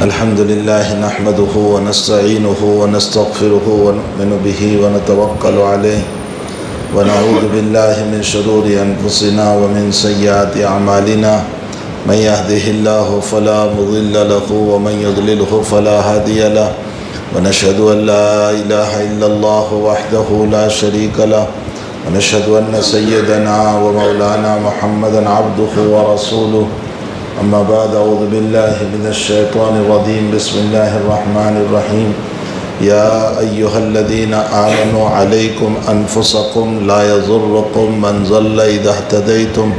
الحمد لله نحمده ونستعينه ونستغفره ونؤمن به ونتوكل عليه ونعوذ بالله من شرور أنفسنا ومن سيئات أعمالنا من يهده الله فلا مضل له ومن يضلله فلا هادي له ونشهد أن لا إله إلا الله وحده لا شريك له ونشهد أن سيدنا ومولانا محمدا عبده ورسوله أما بعد أعوذ بالله من الشيطان الرجيم بسم الله الرحمن الرحيم يا أيها الذين آمنوا عليكم أنفسكم لا يضركم من ضل إذا اهتديتم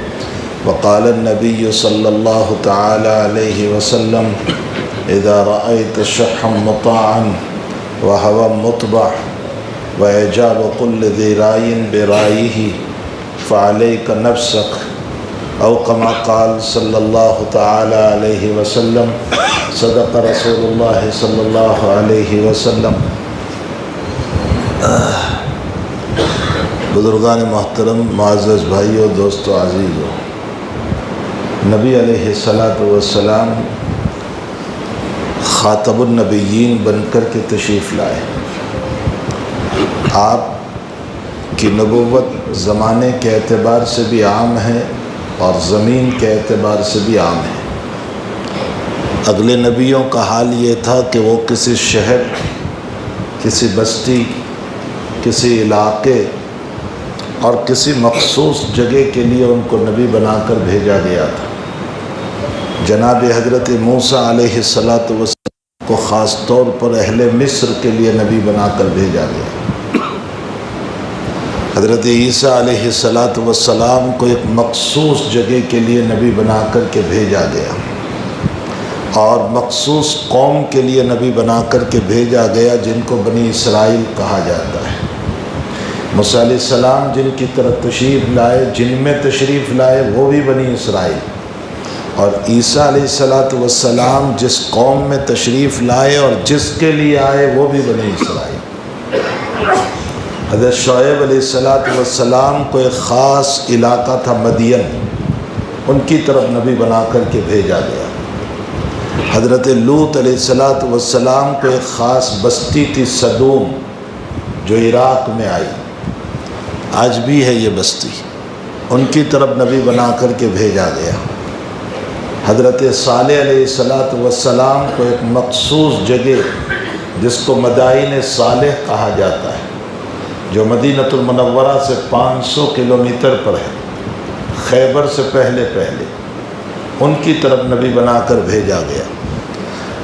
وقال النبي صلى الله تعالى عليه وسلم إذا رأيت شحا مطاعا وهوى مطبع وإعجاب كل ذي رأي برأيه فعليك نفسك أو كما قال صلی اللہ تعالی علیہ وسلم صدق رسول اللہ صلی اللہ علیہ وسلم۔ بزرگان محترم، معزز بھائیو، دوستو عزیزو، نبی علیہ السلام خاتم النبیین بن کر کے تشریف لائے۔ آپ کی نبوت زمانے کے اعتبار سے بھی عام ہے اور زمین کے اعتبار سے بھی عام ہے۔ اگلے نبیوں کا حال یہ تھا کہ وہ کسی شہر، کسی بستی، کسی علاقے اور کسی مخصوص جگہ کے لیے ان کو نبی بنا کر بھیجا گیا تھا۔ جناب حضرت موسیٰ علیہ السلام کو خاص طور پر اہل مصر کے لیے نبی بنا کر بھیجا گیا۔ حضرت عیسیٰ علیہ السلام کو ایک مخصوص جگہ کے لیے نبی بنا کر کے بھیجا گیا اور مخصوص قوم کے لیے نبی بنا کر کے بھیجا گیا جن کو بنی اسرائیل کہا جاتا ہے۔ موسیٰ علیہ السلام جن کی طرف تشریف لائے، جن میں تشریف لائے وہ بھی بنی اسرائیل، اور عیسیٰ علیہ السلام جس قوم میں تشریف لائے اور جس کے لیے آئے وہ بھی بنی اسرائیل۔ حضرت شعیب علیہ السلام کو ایک خاص علاقہ تھا مدین، ان کی طرف نبی بنا کر کے بھیجا گیا۔ حضرت لوط علیہ السلام کو ایک خاص بستی تھی سدوم، جو عراق میں آئی، آج بھی ہے یہ بستی، ان کی طرف نبی بنا کر کے بھیجا گیا۔ حضرت صالح علیہ السلام کو ایک مخصوص جگہ جس کو مدائن صالح کہا جاتا ہے، جو مدینہ المنورہ سے 500 کلومیٹر پر ہے، خیبر سے پہلے ان کی طرف نبی بنا کر بھیجا گیا۔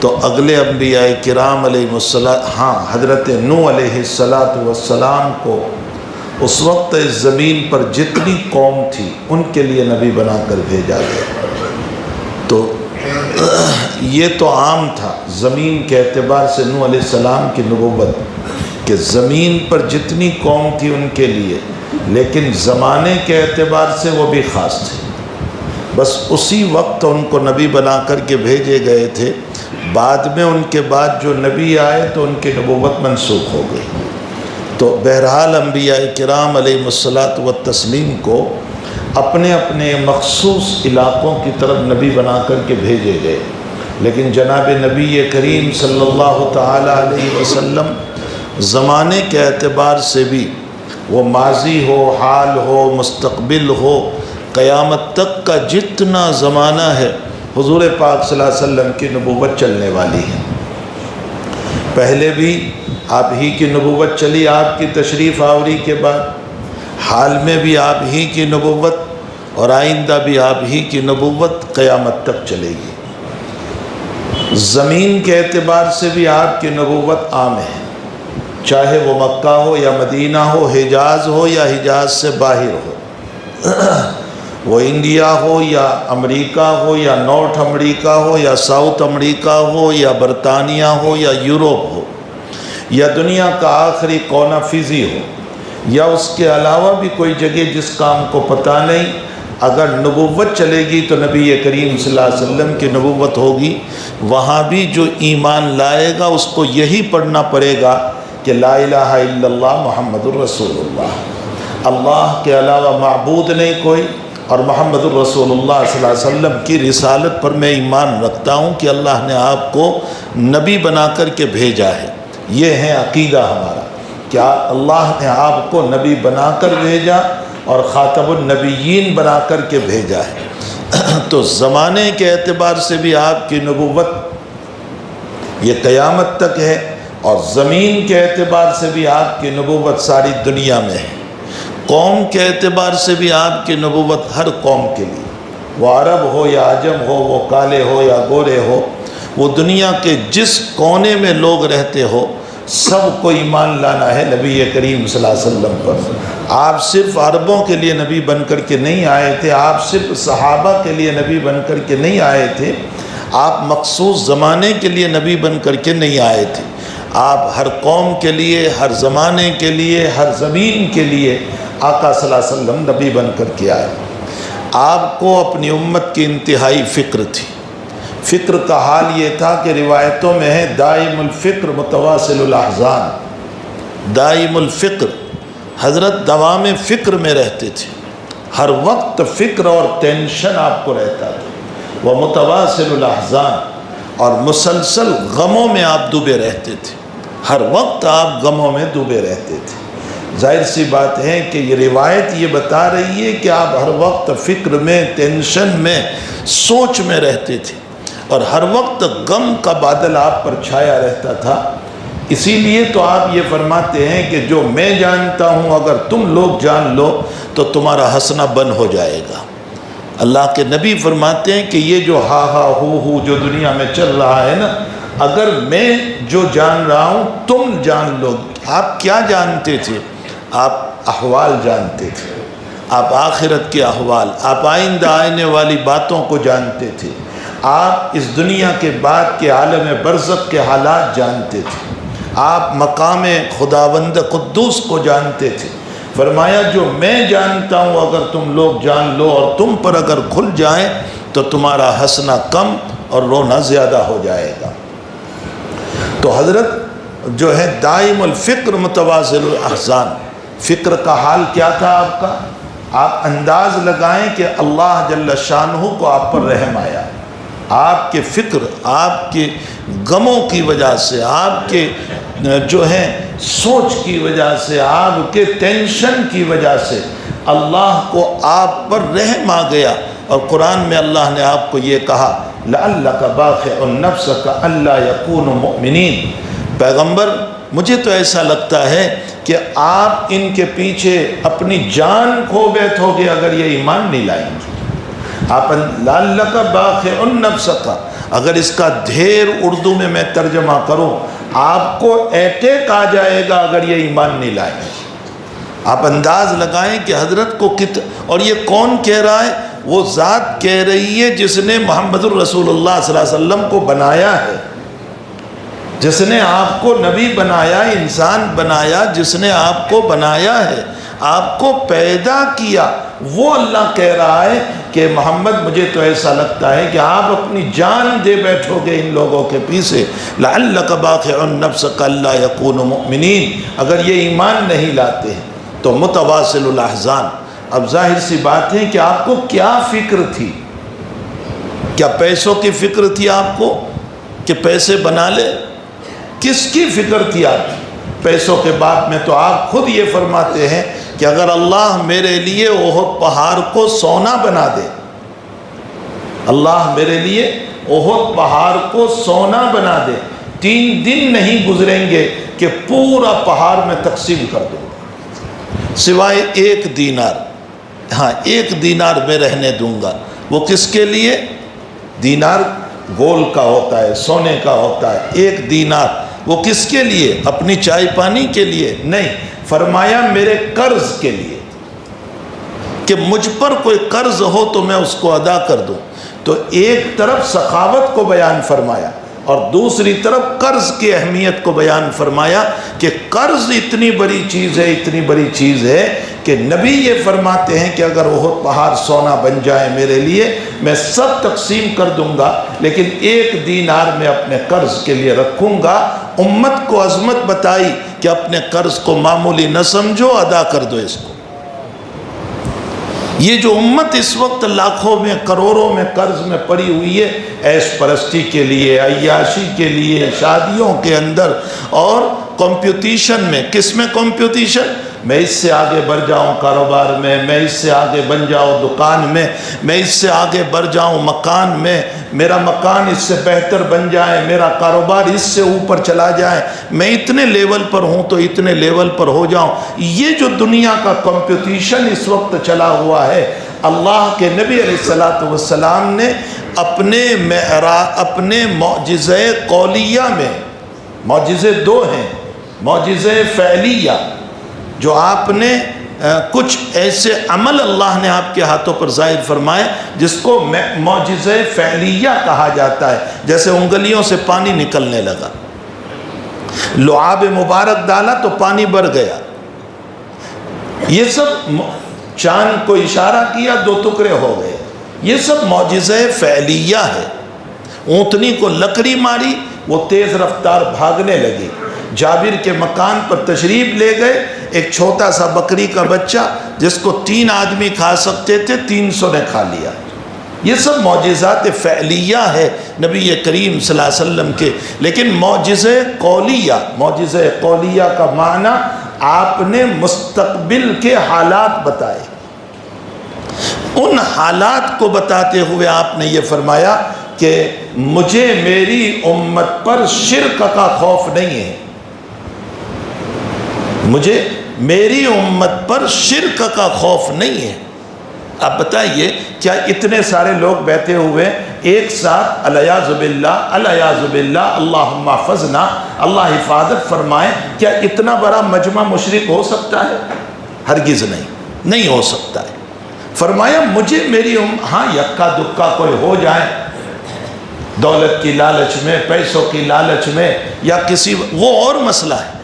تو اگلے انبیاء کرام علیہ السلام، حضرت نوح علیہ السلام کو اس وقت اس زمین پر جتنی قوم تھی ان کے لیے نبی بنا کر بھیجا گیا۔ تو یہ تو عام تھا زمین کے اعتبار سے نوح علیہ السلام کی نبوت کہ زمین پر جتنی قوم تھی ان کے لیے، لیکن زمانے کے اعتبار سے وہ بھی خاص تھے۔ بس اسی وقت ان کو نبی بنا کر کے بھیجے گئے تھے، بعد میں ان کے بعد جو نبی آئے تو ان کی نبوت منسوخ ہو گئی۔ تو بہرحال انبیاء کرام علیہ الصلاۃ والتسلیم کو اپنے اپنے مخصوص علاقوں کی طرف نبی بنا کر کے بھیجے گئے، لیکن جناب نبی کریم صلی اللہ تعالی علیہ وسلم زمانے کے اعتبار سے بھی، وہ ماضی ہو، حال ہو، مستقبل ہو، قیامت تک کا جتنا زمانہ ہے حضور پاک صلی اللہ علیہ وسلم کی نبوت چلنے والی ہے۔ پہلے بھی آپ ہی کی نبوت چلی آپ کی تشریف آوری کے بعد، حال میں بھی آپ ہی کی نبوت اور آئندہ بھی آپ ہی کی نبوت قیامت تک چلے گی۔ زمین کے اعتبار سے بھی آپ کی نبوت عام ہے، چاہے وہ مکہ ہو یا مدینہ ہو، حجاز ہو یا حجاز سے باہر ہو، وہ انڈیا ہو یا امریکہ ہو یا نارتھ امریکہ ہو یا ساؤتھ امریکہ ہو یا برطانیہ ہو یا یوروپ ہو یا دنیا کا آخری کونا فضی ہو یا اس کے علاوہ بھی کوئی جگہ جس کا ہم کو پتہ نہیں، اگر نبوت چلے گی تو نبی کریم صلی اللہ علیہ وسلم کی نبوت ہوگی۔ وہاں بھی جو ایمان لائے گا اس کو یہی پڑھنا پڑے گا کہ لا الہ الا اللہ محمد الرسول اللہ، اللہ کے علاوہ معبود نہیں کوئی، اور محمد الرسول اللہ صلی اللہ علیہ وسلم کی رسالت پر میں ایمان رکھتا ہوں کہ اللہ نے آپ کو نبی بنا کر کے بھیجا ہے۔ یہ ہے عقیدہ ہمارا، کیا اللہ نے آپ کو نبی بنا کر بھیجا اور خاتم النبیین بنا کر کے بھیجا ہے۔ تو زمانے کے اعتبار سے بھی آپ کی نبوت یہ قیامت تک ہے، اور زمین کے اعتبار سے بھی آپ کی نبوت ساری دنیا میں ہے۔ قوم کے اعتبار سے بھی آپ کی نبوت ہر قوم کے لیے، وہ عرب ہو یا عجم ہو، وہ کالے ہو یا گورے ہو، وہ دنیا کے جس کونے میں لوگ رہتے ہو، سب کو ایمان لانا ہے نبی کریم صلی اللہ علیہ وسلم پر۔ آپ صرف عربوں کے لیے نبی بن کر کے نہیں آئے تھے، آپ صرف صحابہ کے لیے نبی بن کر کے نہیں آئے تھے، آپ مخصوص زمانے کے لیے نبی بن کر کے نہیں آئے تھے، آپ ہر قوم کے لیے، ہر زمانے کے لیے، ہر زمین کے لیے آقا صلی اللہ علیہ وسلم نبی بن کر کے آئے۔ آپ کو اپنی امت کی انتہائی فکر تھی۔ فکر کا حال یہ تھا کہ روایتوں میں ہے دائم الفکر متواصل الاحزان۔ دائم الفکر، حضرت دوام فکر میں رہتے تھے، ہر وقت فکر اور ٹینشن آپ کو رہتا تھا۔ وہ متواصل الاحزان، اور مسلسل غموں میں آپ ڈوبے رہتے تھے، ہر وقت آپ غموں میں ڈوبے رہتے تھے۔ ظاہر سی بات ہے کہ یہ روایت یہ بتا رہی ہے کہ آپ ہر وقت فکر میں، ٹینشن میں، سوچ میں رہتے تھے، اور ہر وقت غم کا بادل آپ پر چھایا رہتا تھا۔ اسی لیے تو آپ یہ فرماتے ہیں کہ جو میں جانتا ہوں اگر تم لوگ جان لو تو تمہارا ہنسنا بند ہو جائے گا۔ اللہ کے نبی فرماتے ہیں کہ یہ جو ہا ہا ہو جو دنیا میں چل رہا ہے نا، اگر میں جو جان رہا ہوں تم جان لو۔ آپ کیا جانتے تھے؟ آپ احوال جانتے تھے، آپ آخرت کے احوال، آپ آئندہ آنے والی باتوں کو جانتے تھے، آپ اس دنیا کے بعد کے عالم برزخ کے حالات جانتے تھے، آپ مقام خداوند قدوس کو جانتے تھے۔ فرمایا جو میں جانتا ہوں اگر تم لوگ جان لو اور تم پر اگر کھل جائیں تو تمہارا ہنسنا کم اور رونا زیادہ ہو جائے گا۔ تو حضرت جو ہے دائم الفکر متواصل الاحزان، فکر کا حال کیا تھا آپ کا؟ آپ انداز لگائیں کہ اللہ جل شانہ کو آپ پر رحم آیا، آپ کے فکر، آپ کے غموں کی وجہ سے، آپ کے جو ہے سوچ کی وجہ سے، آپ کے ٹینشن کی وجہ سے اللہ کو آپ پر رحم آ گیا۔ اور قرآن میں اللہ نے آپ کو یہ کہا لَعَلَّكَ بَاخِعٌ نَفْسَكَ أَلَّا يَكُونُوا مُؤْمِنِينَ۔ پیغمبر مجھے تو ایسا لگتا ہے کہ آپ ان کے پیچھے اپنی جان کھو بیٹھو گے اگر یہ ایمان نہیں لائیں گے۔ آپ لَعَلَّكَ بَاخِعٌ نَفْسَكَ، اگر اس کا ڈھیر اردو میں ترجمہ کروں، آپ کو اٹیک آ جائے گا اگر یہ ایمان نہیں لائیں گے۔ آپ انداز لگائیں کہ حضرت کو اور یہ کون کہہ رہا ہے؟ وہ ذات کہہ رہی ہے جس نے محمد الرسول اللہ صلی اللہ علیہ وسلم کو بنایا ہے، جس نے آپ کو نبی بنایا، انسان بنایا، جس نے آپ کو بنایا ہے، آپ کو پیدا کیا، وہ اللہ کہہ رہا ہے کہ محمد مجھے تو ایسا لگتا ہے کہ آپ اپنی جان دے بیٹھو گے ان لوگوں کے پیچھے۔ لَعَلَّكَ بَاخِعٌ نَفْسَكَ أَلَّا يَكُونُوا مُؤْمِنِينَ، اگر یہ ایمان نہیں لاتے ہیں تو متواصل الاحزان۔ اب ظاہر سی بات ہے کہ آپ کو کیا فکر تھی؟ کیا پیسوں کی فکر تھی آپ کو کہ پیسے بنا لے؟ کس کی فکر تھی آپ؟ پیسوں کے بات میں تو آپ خود یہ فرماتے ہیں کہ اگر اللہ میرے لیے احد پہاڑ کو سونا بنا دے، اللہ میرے لیے احد پہاڑ کو سونا بنا دے، 3 دن نہیں گزریں گے کہ پورا پہاڑ میں تقسیم کر دوں گا، سوائے 1 دینار۔ ہاں 1 دینار میں رہنے دوں گا۔ وہ کس کے لیے؟ دینار گول کا ہوتا ہے، سونے کا ہوتا ہے۔ 1 دینار وہ کس کے لیے؟ اپنی چائے پانی کے لیے نہیں، فرمایا میرے قرض کے لیے، کہ مجھ پر کوئی قرض ہو تو میں اس کو ادا کر دوں۔ تو ایک طرف سخاوت کو بیان فرمایا اور دوسری طرف قرض کی اہمیت کو بیان فرمایا کہ قرض اتنی بڑی چیز ہے، اتنی بڑی چیز ہے کہ نبی یہ فرماتے ہیں کہ اگر احد پہاڑ سونا بن جائے میرے لیے، میں سب تقسیم کر دوں گا، لیکن 1 دینار میں اپنے قرض کے لیے رکھوں گا۔ امت کو عظمت بتائی کہ اپنے قرض کو معمولی نہ سمجھو، ادا کر دو اس کو۔ یہ جو امت اس وقت لاکھوں میں کروڑوں میں قرض میں پڑی ہوئی ہے، عیش پرستی کے لیے، عیاشی کے لیے، شادیوں کے اندر اور کمپٹیشن میں. کس میں کمپٹیشن؟ میں اس سے آگے بڑھ جاؤں کاروبار میں اس سے آگے بن جاؤں دکان میں اس سے آگے بڑھ جاؤں مکان میں، میرا مکان اس سے بہتر بن جائے، میرا کاروبار اس سے اوپر چلا جائے، میں اتنے لیول پر ہوں تو اتنے لیول پر ہو جاؤں. یہ جو دنیا کا کمپٹیشن اس وقت چلا ہوا ہے، اللہ کے نبی علیہ السلام نے اپنے معجزہ قولیہ میں، معجزے دو ہیں، معجزہ فعلیہ جو آپ نے کچھ ایسے عمل اللہ نے آپ کے ہاتھوں پر ظاہر فرمائے جس کو معجزہ فعلیہ کہا جاتا ہے. جیسے انگلیوں سے پانی نکلنے لگا، لعاب مبارک ڈالا تو پانی بڑھ گیا. یہ سب چاند کو اشارہ کیا، 2 ٹکڑے ہو گئے. یہ سب معجزہ فعلیہ ہے. اونٹنی کو لکڑی ماری، وہ تیز رفتار بھاگنے لگی. جابر کے مکان پر تشریف لے گئے، ایک چھوٹا سا بکری کا بچہ جس کو 3 آدمی کھا سکتے تھے 300 نے کھا لیا. یہ سب معجزات فعلیہ ہے نبی کریم صلی اللہ علیہ وسلم کے. لیکن معجزہ قولیہ کا معنی آپ نے مستقبل کے حالات بتائے. ان حالات کو بتاتے ہوئے آپ نے یہ فرمایا کہ مجھے میری امت پر شرک کا خوف نہیں ہے، مجھے میری امت پر شرک کا خوف نہیں ہے. اب بتائیے کیا اتنے سارے لوگ بیٹھے ہوئے ایک ساتھ الیاذ باللہ اللہم احفظنا، اللہ حفاظت فرمائے، کیا اتنا بڑا مجمع مشرک ہو سکتا ہے؟ ہرگز نہیں ہو سکتا ہے. فرمایا مجھے میری ہاں یکا دکا کوئی ہو جائے دولت کی لالچ میں، پیسوں کی لالچ میں، یا کسی وہ اور مسئلہ ہے،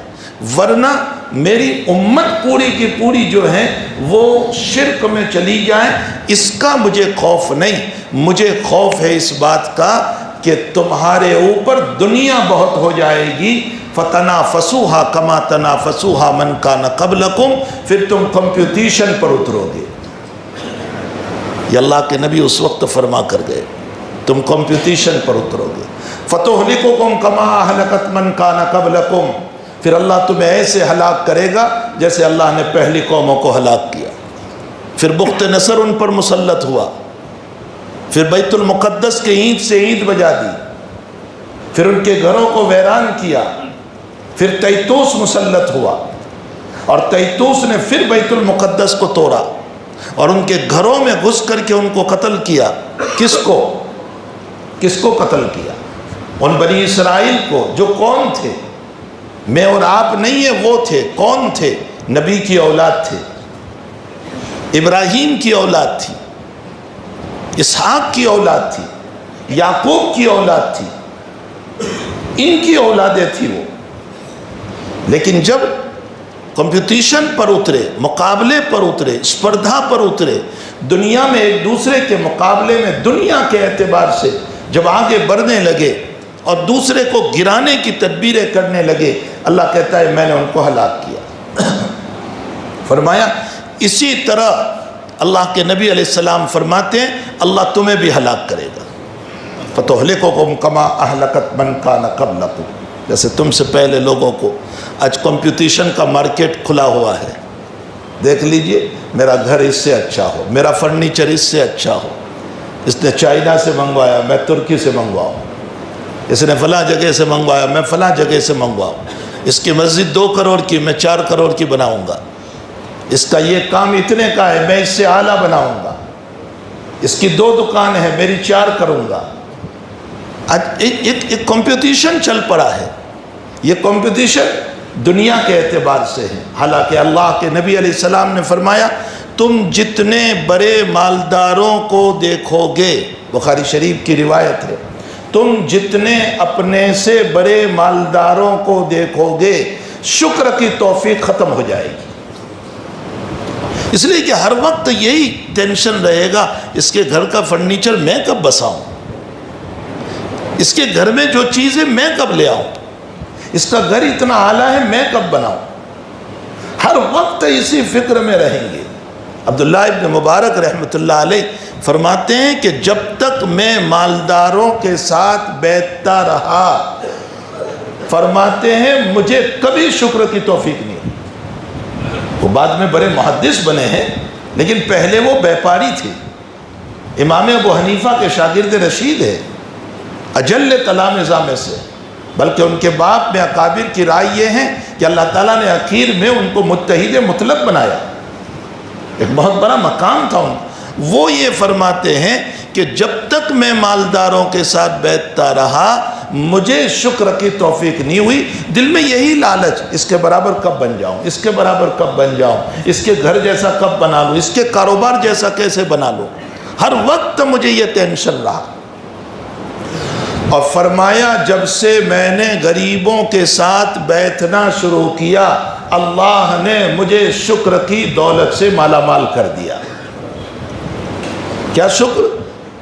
ورنہ میری امت پوری کی پوری جو ہے وہ شرک میں چلی جائے، اس کا مجھے خوف نہیں. مجھے خوف ہے اس بات کا کہ تمہارے اوپر دنیا بہت ہو جائے گی. فَتَنَافَسُوهَا كَمَا تَنَافَسُوهَا مَنْ كَانَ قَبْلَكُمْ، پھر تم کمپٹیشن پر اترو گے. یہ اللہ کے نبی اس وقت فرما کر گئے، تم کمپٹیشن پر اترو گے. فَتُهْلِكُكُمْ كَمَا أَهْلَكَتْ مَنْ كَانَ قَبْلَكُمْ، پھر اللہ تمہیں ایسے ہلاک کرے گا جیسے اللہ نے پہلی قوموں کو ہلاک کیا. پھر بخت نصر ان پر مسلط ہوا، پھر بیت المقدس کے اینٹ سے اینٹ بجا دی، پھر ان کے گھروں کو ویران کیا. پھر تیتوس مسلط ہوا اور تیتوس نے پھر بیت المقدس کو توڑا اور ان کے گھروں میں گھس کر کے ان کو قتل کیا. کس کو قتل کیا؟ ان بنی اسرائیل کو جو کون تھے؟ میں اور آپ نہیں ہیں، وہ تھے. کون تھے؟ نبی کی اولاد تھے، ابراہیم کی اولاد تھی، اسحاق کی اولاد تھی، یعقوب کی اولاد تھی، ان کی اولادیں تھی وہ. لیکن جب کمپٹیشن پر اترے، مقابلے پر اترے، اسپردھا پر اترے، دنیا میں ایک دوسرے کے مقابلے میں دنیا کے اعتبار سے جب آگے بڑھنے لگے اور دوسرے کو گرانے کی تدبیریں کرنے لگے، اللہ کہتا ہے میں نے ان کو ہلاک کیا. فرمایا اسی طرح اللہ کے نبی علیہ السلام فرماتے ہیں اللہ تمہیں بھی ہلاک کرے گا. فَتُهْلِكُكُمْ كَمَا أَهْلَكَتْ مَنْ كَانَ قَبْلَكُمْ، جیسے تم سے پہلے لوگوں کو. آج کمپٹیشن کا مارکیٹ کھلا ہوا ہے. دیکھ لیجئے، میرا گھر اس سے اچھا ہو، میرا فرنیچر اس سے اچھا ہو، اس نے چائنا سے منگوایا میں ترکی سے منگواؤں، اس نے فلاں جگہ سے منگوایا میں فلاں جگہ سے منگواؤں، اس کی مسجد 2 کروڑ کی میں 4 کروڑ کی بناؤں گا، اس کا یہ کام اتنے کا ہے میں اس سے اعلیٰ بناؤں گا، اس کی 2 دکان ہے میری 4 کروں گا. ایک کمپٹیشن چل پڑا ہے. یہ کمپٹیشن دنیا کے اعتبار سے ہے. حالانکہ اللہ کے نبی علیہ السلام نے فرمایا تم جتنے بڑے مالداروں کو دیکھو گے، بخاری شریف کی روایت ہے، تم جتنے اپنے سے بڑے مالداروں کو دیکھو گے شکر کی توفیق ختم ہو جائے گی. اس لیے کہ ہر وقت یہی ٹینشن رہے گا اس کے گھر کا فرنیچر میں کب بساؤں، اس کے گھر میں جو چیزیں میں کب لے آؤں، اس کا گھر اتنا اعلیٰ ہے میں کب بناؤں. ہر وقت اسی فکر میں رہیں گے. عبداللہ ابن مبارک رحمۃ اللہ علیہ فرماتے ہیں کہ جب تک میں مالداروں کے ساتھ بیٹھتا رہا، فرماتے ہیں مجھے کبھی شکر کی توفیق نہیں ہوئی۔ وہ بعد میں بڑے محدث بنے ہیں، لیکن پہلے وہ بیپاری تھے۔ امام ابو حنیفہ کے شاگرد رشید ہے، اجل تلامذہ میں سے، بلکہ ان کے باپ میں اکابر کی رائے یہ ہے کہ اللہ تعالیٰ نے اخیر میں ان کو مجتہد مطلق بنایا، ایک بہت بڑا مقام تھا ان کو۔ وہ یہ فرماتے ہیں کہ جب تک میں مالداروں کے ساتھ بیٹھتا رہا مجھے شکر کی توفیق نہیں ہوئی، دل میں یہی لالچ، اس کے برابر کب بن جاؤں، اس کے برابر کب بن جاؤں، اس کے گھر جیسا کب بنا لوں، اس کے کاروبار جیسا کیسے بنا لوں، ہر وقت مجھے یہ ٹینشن رہا۔ اور فرمایا جب سے میں نے غریبوں کے ساتھ بیٹھنا شروع کیا، اللہ نے مجھے شکر کی دولت سے مالا مال کر دیا۔ کیا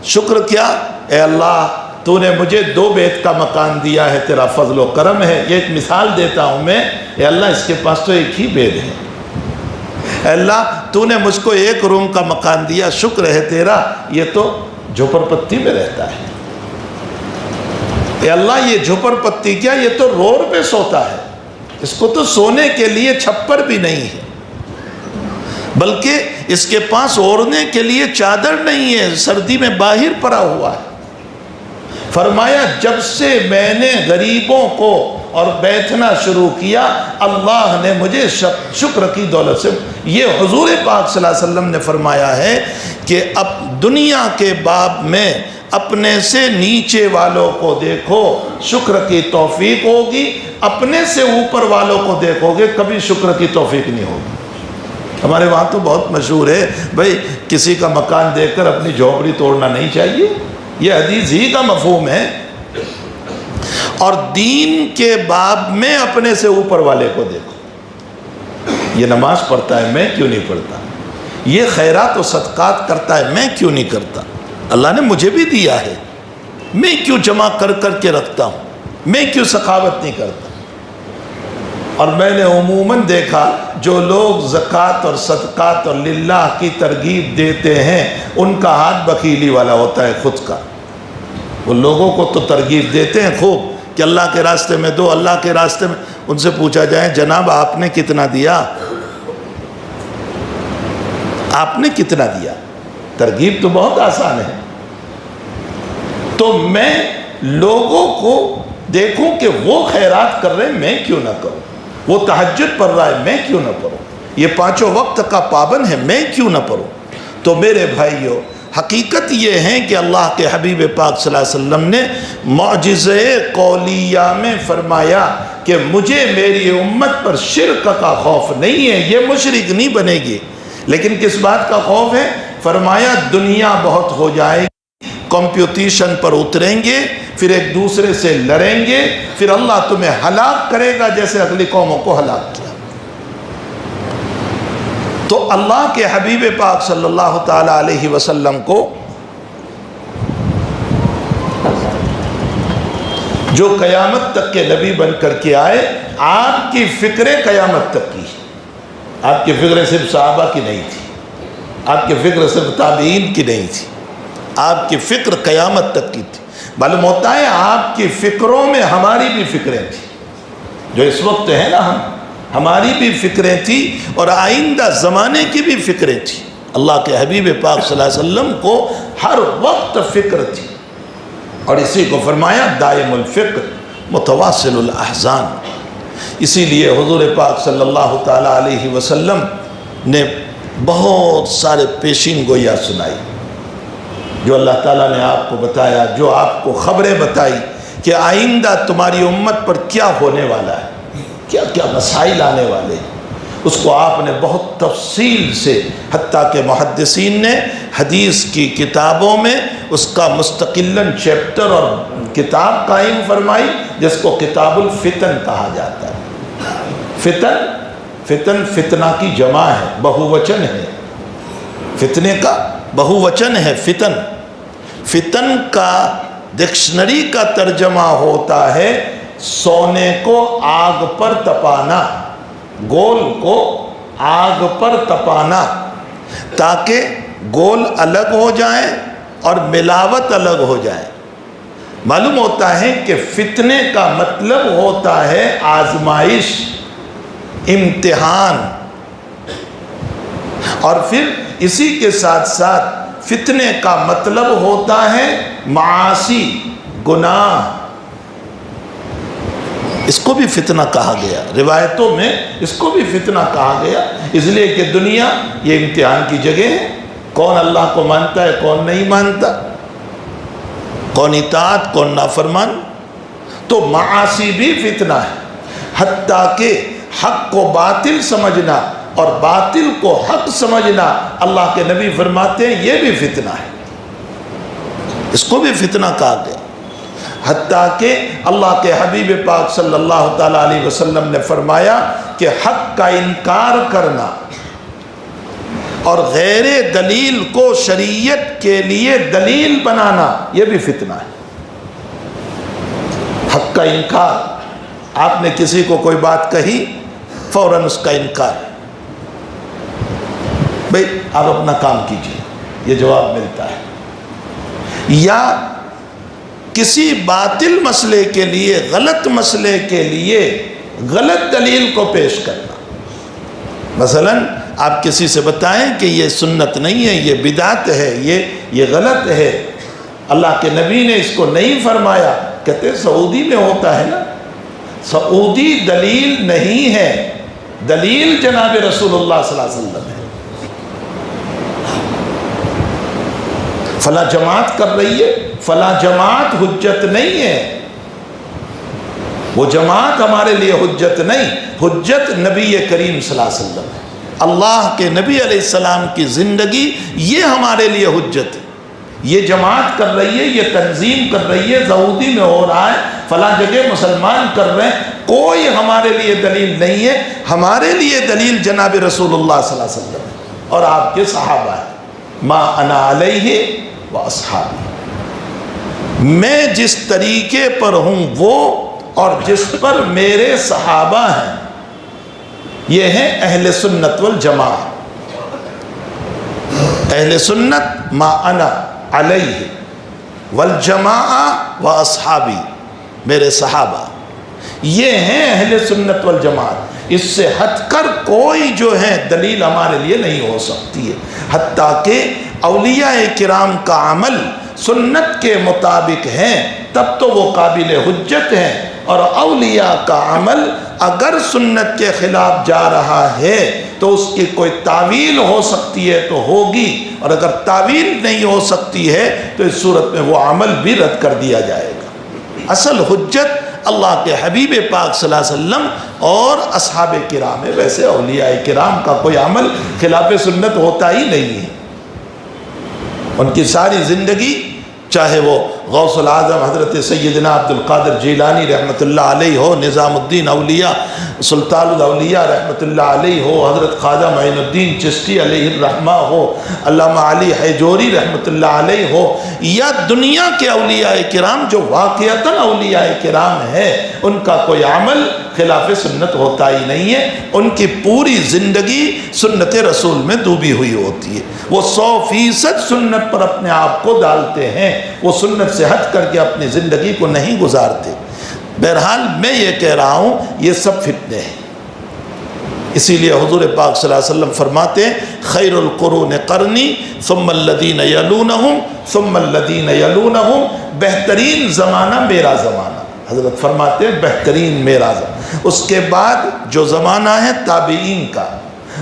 شکر کیا؟ اے اللہ تو نے مجھے 2 بیت کا مکان دیا ہے، تیرا فضل و کرم ہے۔ یہ ایک مثال دیتا ہوں میں، اے اللہ اس کے پاس تو ایک ہی بیت ہے، اے اللہ تو نے مجھ کو 1 روم کا مکان دیا، شکر ہے تیرا، یہ تو جھوپڑ پتی میں رہتا ہے۔ اے اللہ یہ جھوپڑ پتی کیا، یہ تو روڈ پہ سوتا ہے، اس کو تو سونے کے لیے چھپر بھی نہیں ہے، بلکہ اس کے پاس اوڑھنے کے لیے چادر نہیں ہے، سردی میں باہر پڑا ہوا ہے۔ فرمایا جب سے میں نے غریبوں کو اور بیٹھنا شروع کیا، اللہ نے مجھے شکر کی دولت سے، یہ حضور پاک صلی اللہ علیہ وسلم نے فرمایا ہے کہ اب دنیا کے باب میں اپنے سے نیچے والوں کو دیکھو شکر کی توفیق ہوگی، اپنے سے اوپر والوں کو دیکھو گے کبھی شکر کی توفیق نہیں ہوگی۔ ہمارے وہاں تو بہت مشہور ہے بھائی کسی کا مکان دیکھ کر اپنی جھونپڑی توڑنا نہیں چاہیے، یہ حدیث ہی کا مفہوم ہے۔ اور دین کے باب میں اپنے سے اوپر والے کو دیکھو، یہ نماز پڑھتا ہے میں کیوں نہیں پڑھتا، یہ خیرات و صدقات کرتا ہے میں کیوں نہیں کرتا، اللہ نے مجھے بھی دیا ہے، میں کیوں جمع کر کر کے رکھتا ہوں، میں کیوں سخاوت نہیں کرتا۔ اور میں نے عموماً دیکھا جو لوگ زکوٰۃ اور صدقات اور للہ کی ترغیب دیتے ہیں ان کا ہاتھ بخیلی والا ہوتا ہے خود کا۔ وہ لوگوں کو تو ترغیب دیتے ہیں خوب کہ اللہ کے راستے میں دو، اللہ کے راستے میں، ان سے پوچھا جائے جناب آپ نے کتنا دیا، آپ نے کتنا دیا؟ ترغیب تو بہت آسان ہے۔ تو میں لوگوں کو دیکھوں کہ وہ خیرات کر رہے ہیں میں کیوں نہ کروں، وہ تہجد پڑھ رہا ہے میں کیوں نہ پڑھوں، یہ 5 وقت کا پابند ہے میں کیوں نہ پڑھوں۔ تو میرے بھائیو حقیقت یہ ہے کہ اللہ کے حبیب پاک صلی اللہ علیہ وسلم نے معجزہ قولیہ میں فرمایا کہ مجھے میری امت پر شرک کا خوف نہیں ہے، یہ مشرک نہیں بنے گی، لیکن کس بات کا خوف ہے؟ فرمایا دنیا بہت ہو جائے گی، کمپٹیشن پر اتریں گے، پھر ایک دوسرے سے لڑیں گے، پھر اللہ تمہیں ہلاک کرے گا جیسے اگلی قوموں کو ہلاک کیا۔ تو اللہ کے حبیب پاک صلی اللہ تعالی علیہ وسلم کو جو قیامت تک کے نبی بن کر کے آئے، آپ کی فکریں قیامت تک کی، آپ کی فکریں صرف صحابہ کی نہیں تھی، آپ کی فکر صرف تابعین کی نہیں تھی، آپ کی فکر قیامت تک کی تھی۔ معلوم ہوتا ہے آپ کی فکروں میں ہماری بھی فکریں تھیں، جو اس وقت ہے نا ہماری بھی فکریں تھیں اور آئندہ زمانے کی بھی فکریں تھیں۔ اللہ کے حبیب پاک صلی اللہ علیہ وسلم کو ہر وقت فکر تھی، اور اسی کو فرمایا دائم الفکر متواصل الاحزان۔ اسی لیے حضور پاک صلی اللہ تعالیٰ علیہ وسلم نے بہت سارے پیشین گویا سنائی، جو اللہ تعالیٰ نے آپ کو بتایا، جو آپ کو خبریں بتائی کہ آئندہ تمہاری امت پر کیا ہونے والا ہے، کیا کیا مسائل آنے والے ہیں، اس کو آپ نے بہت تفصیل سے، حتیٰ کہ محدثین نے حدیث کی کتابوں میں اس کا مستقلاً چیپٹر اور کتاب قائم فرمائی، جس کو کتاب الفتن کہا جاتا ہے۔ فتن فتنہ کی جمع ہے، بہووچن ہے، فتنے کا بہووچن ہے فتن۔ فتن کا ڈکشنری کا ترجمہ ہوتا ہے سونے کو آگ پر تپانا، گول کو آگ پر تپانا۔ تاکہ گول الگ ہو جائیں اور ملاوٹ الگ ہو جائے۔ معلوم ہوتا ہے کہ فتنے کا مطلب ہوتا ہے آزمائش، امتحان، اور پھر اسی کے ساتھ ساتھ فتنے کا مطلب ہوتا ہے معاصی، گناہ۔ اس کو بھی فتنہ کہا گیا، روایتوں میں اس کو بھی فتنہ کہا گیا، اس لیے کہ دنیا یہ امتحان کی جگہ ہے۔ کون اللہ کو مانتا ہے، کون نہیں مانتا، کون اطاعت، کون نافرمان۔ تو معاصی بھی فتنہ ہے، حتیٰ کہ حق کو باطل سمجھنا اور باطل کو حق سمجھنا، اللہ کے نبی فرماتے ہیں یہ بھی فتنہ ہے، اس کو بھی فتنہ کہا گیا۔ حتیٰ کہ اللہ کے حبیب پاک صلی اللہ تعالیٰ علیہ وسلم نے فرمایا کہ حق کا انکار کرنا اور غیر دلیل کو شریعت کے لیے دلیل بنانا یہ بھی فتنہ ہے۔ حق کا انکار، آپ نے کسی کو کوئی بات کہی، فوراً اس کا انکار، بھئی آپ اپنا کام کیجئے، یہ جواب ملتا ہے۔ یا کسی باطل مسئلے کے لیے، غلط مسئلے کے لیے غلط دلیل کو پیش کرنا۔ مثلا آپ کسی سے بتائیں کہ یہ سنت نہیں ہے، یہ بدعت ہے، یہ غلط ہے، اللہ کے نبی نے اس کو نہیں فرمایا، کہتے ہیں سعودی میں ہوتا ہے نا۔ سعودی دلیل نہیں ہے، دلیل جناب رسول اللہ صلی اللہ علیہ وسلم ہے۔ فلاں جماعت کر رہی ہے، فلاں جماعت حجت نہیں ہے، وہ جماعت ہمارے لیے حجت نہیں، حجت نبی کریم صلی اللہ علیہ وسلم ہے، اللہ کے نبی علیہ السلام کی زندگی، یہ ہمارے لیے حجت ہے۔ یہ جماعت کر رہی ہے، یہ تنظیم کر رہی ہے، سعودی میں ہو رہا ہے، فلاں جگہ مسلمان کر رہے ہیں، کوئی ہمارے لیے دلیل نہیں ہے، ہمارے لیے دلیل جناب رسول اللہ صلی اللہ علیہ وسلم ہے اور آپ کے صحابہ ہیں۔ ما انا علیہ و اصحابی، میں جس طریقے پر ہوں وہ اور جس پر میرے صحابہ ہیں، یہ ہیں اہل سنت والجماعت۔ اہل سنت ما انا علیہ والجماعت و اصحابی، میرے صحابہ، یہ ہیں اہل سنت والجماعت۔ اس سے ہٹ کر کوئی جو ہے دلیل ہمارے لیے نہیں ہو سکتی ہے۔ حتیٰ کہ اولیاء کرام کا عمل سنت کے مطابق ہیں تب تو وہ قابل حجت ہیں، اور اولیاء کا عمل اگر سنت کے خلاف جا رہا ہے تو اس کی کوئی تعویل ہو سکتی ہے تو ہوگی، اور اگر تعویل نہیں ہو سکتی ہے تو اس صورت میں وہ عمل بھی رد کر دیا جائے گا۔ اصل حجت اللہ کے حبیب پاک صلی اللہ علیہ وسلم اور اصحاب کرام ہے۔ ویسے اولیاء کرام کا کوئی عمل خلاف سنت ہوتا ہی نہیں ہے، ان کی ساری زندگی، چاہے وہ غوث العظم حضرت سیدنا عبد القادر جیلانی رحمۃ اللہ علیہ ہو، نظام الدین اولیاء سلطان الاولیاء رحمۃ اللہ علیہ ہو، حضرت خواجہ معین الدین چشتی علیہ الرحمہ ہو، علامہ علی حیجوری رحمۃ اللہ علیہ ہو، یا دنیا کے اولیاء کرام جو واقعتاً اولیاء کرام ہے، ان کا کوئی عمل خلاف سنت ہوتا ہی نہیں ہے۔ ان کی پوری زندگی سنت رسول میں ڈوبی ہوئی ہوتی ہے، وہ 100% سنت پر اپنے آپ کو ڈالتے ہیں، وہ سنت سے ہٹ کر کے اپنی زندگی کو نہیں گزارتے۔ بہرحال میں یہ کہہ رہا ہوں یہ سب فتنے ہیں، اسی لیے حضور پاک صلی اللہ علیہ وسلم فرماتے ہیں خیر القرون قرنی ثم الذین یلونہم ثم الذین یلونہم، بہترین زمانہ میرا زمانہ، حضرت فرماتے ہیں بہترین میرا زمانہ، اس کے بعد جو زمانہ ہے تابعین کا،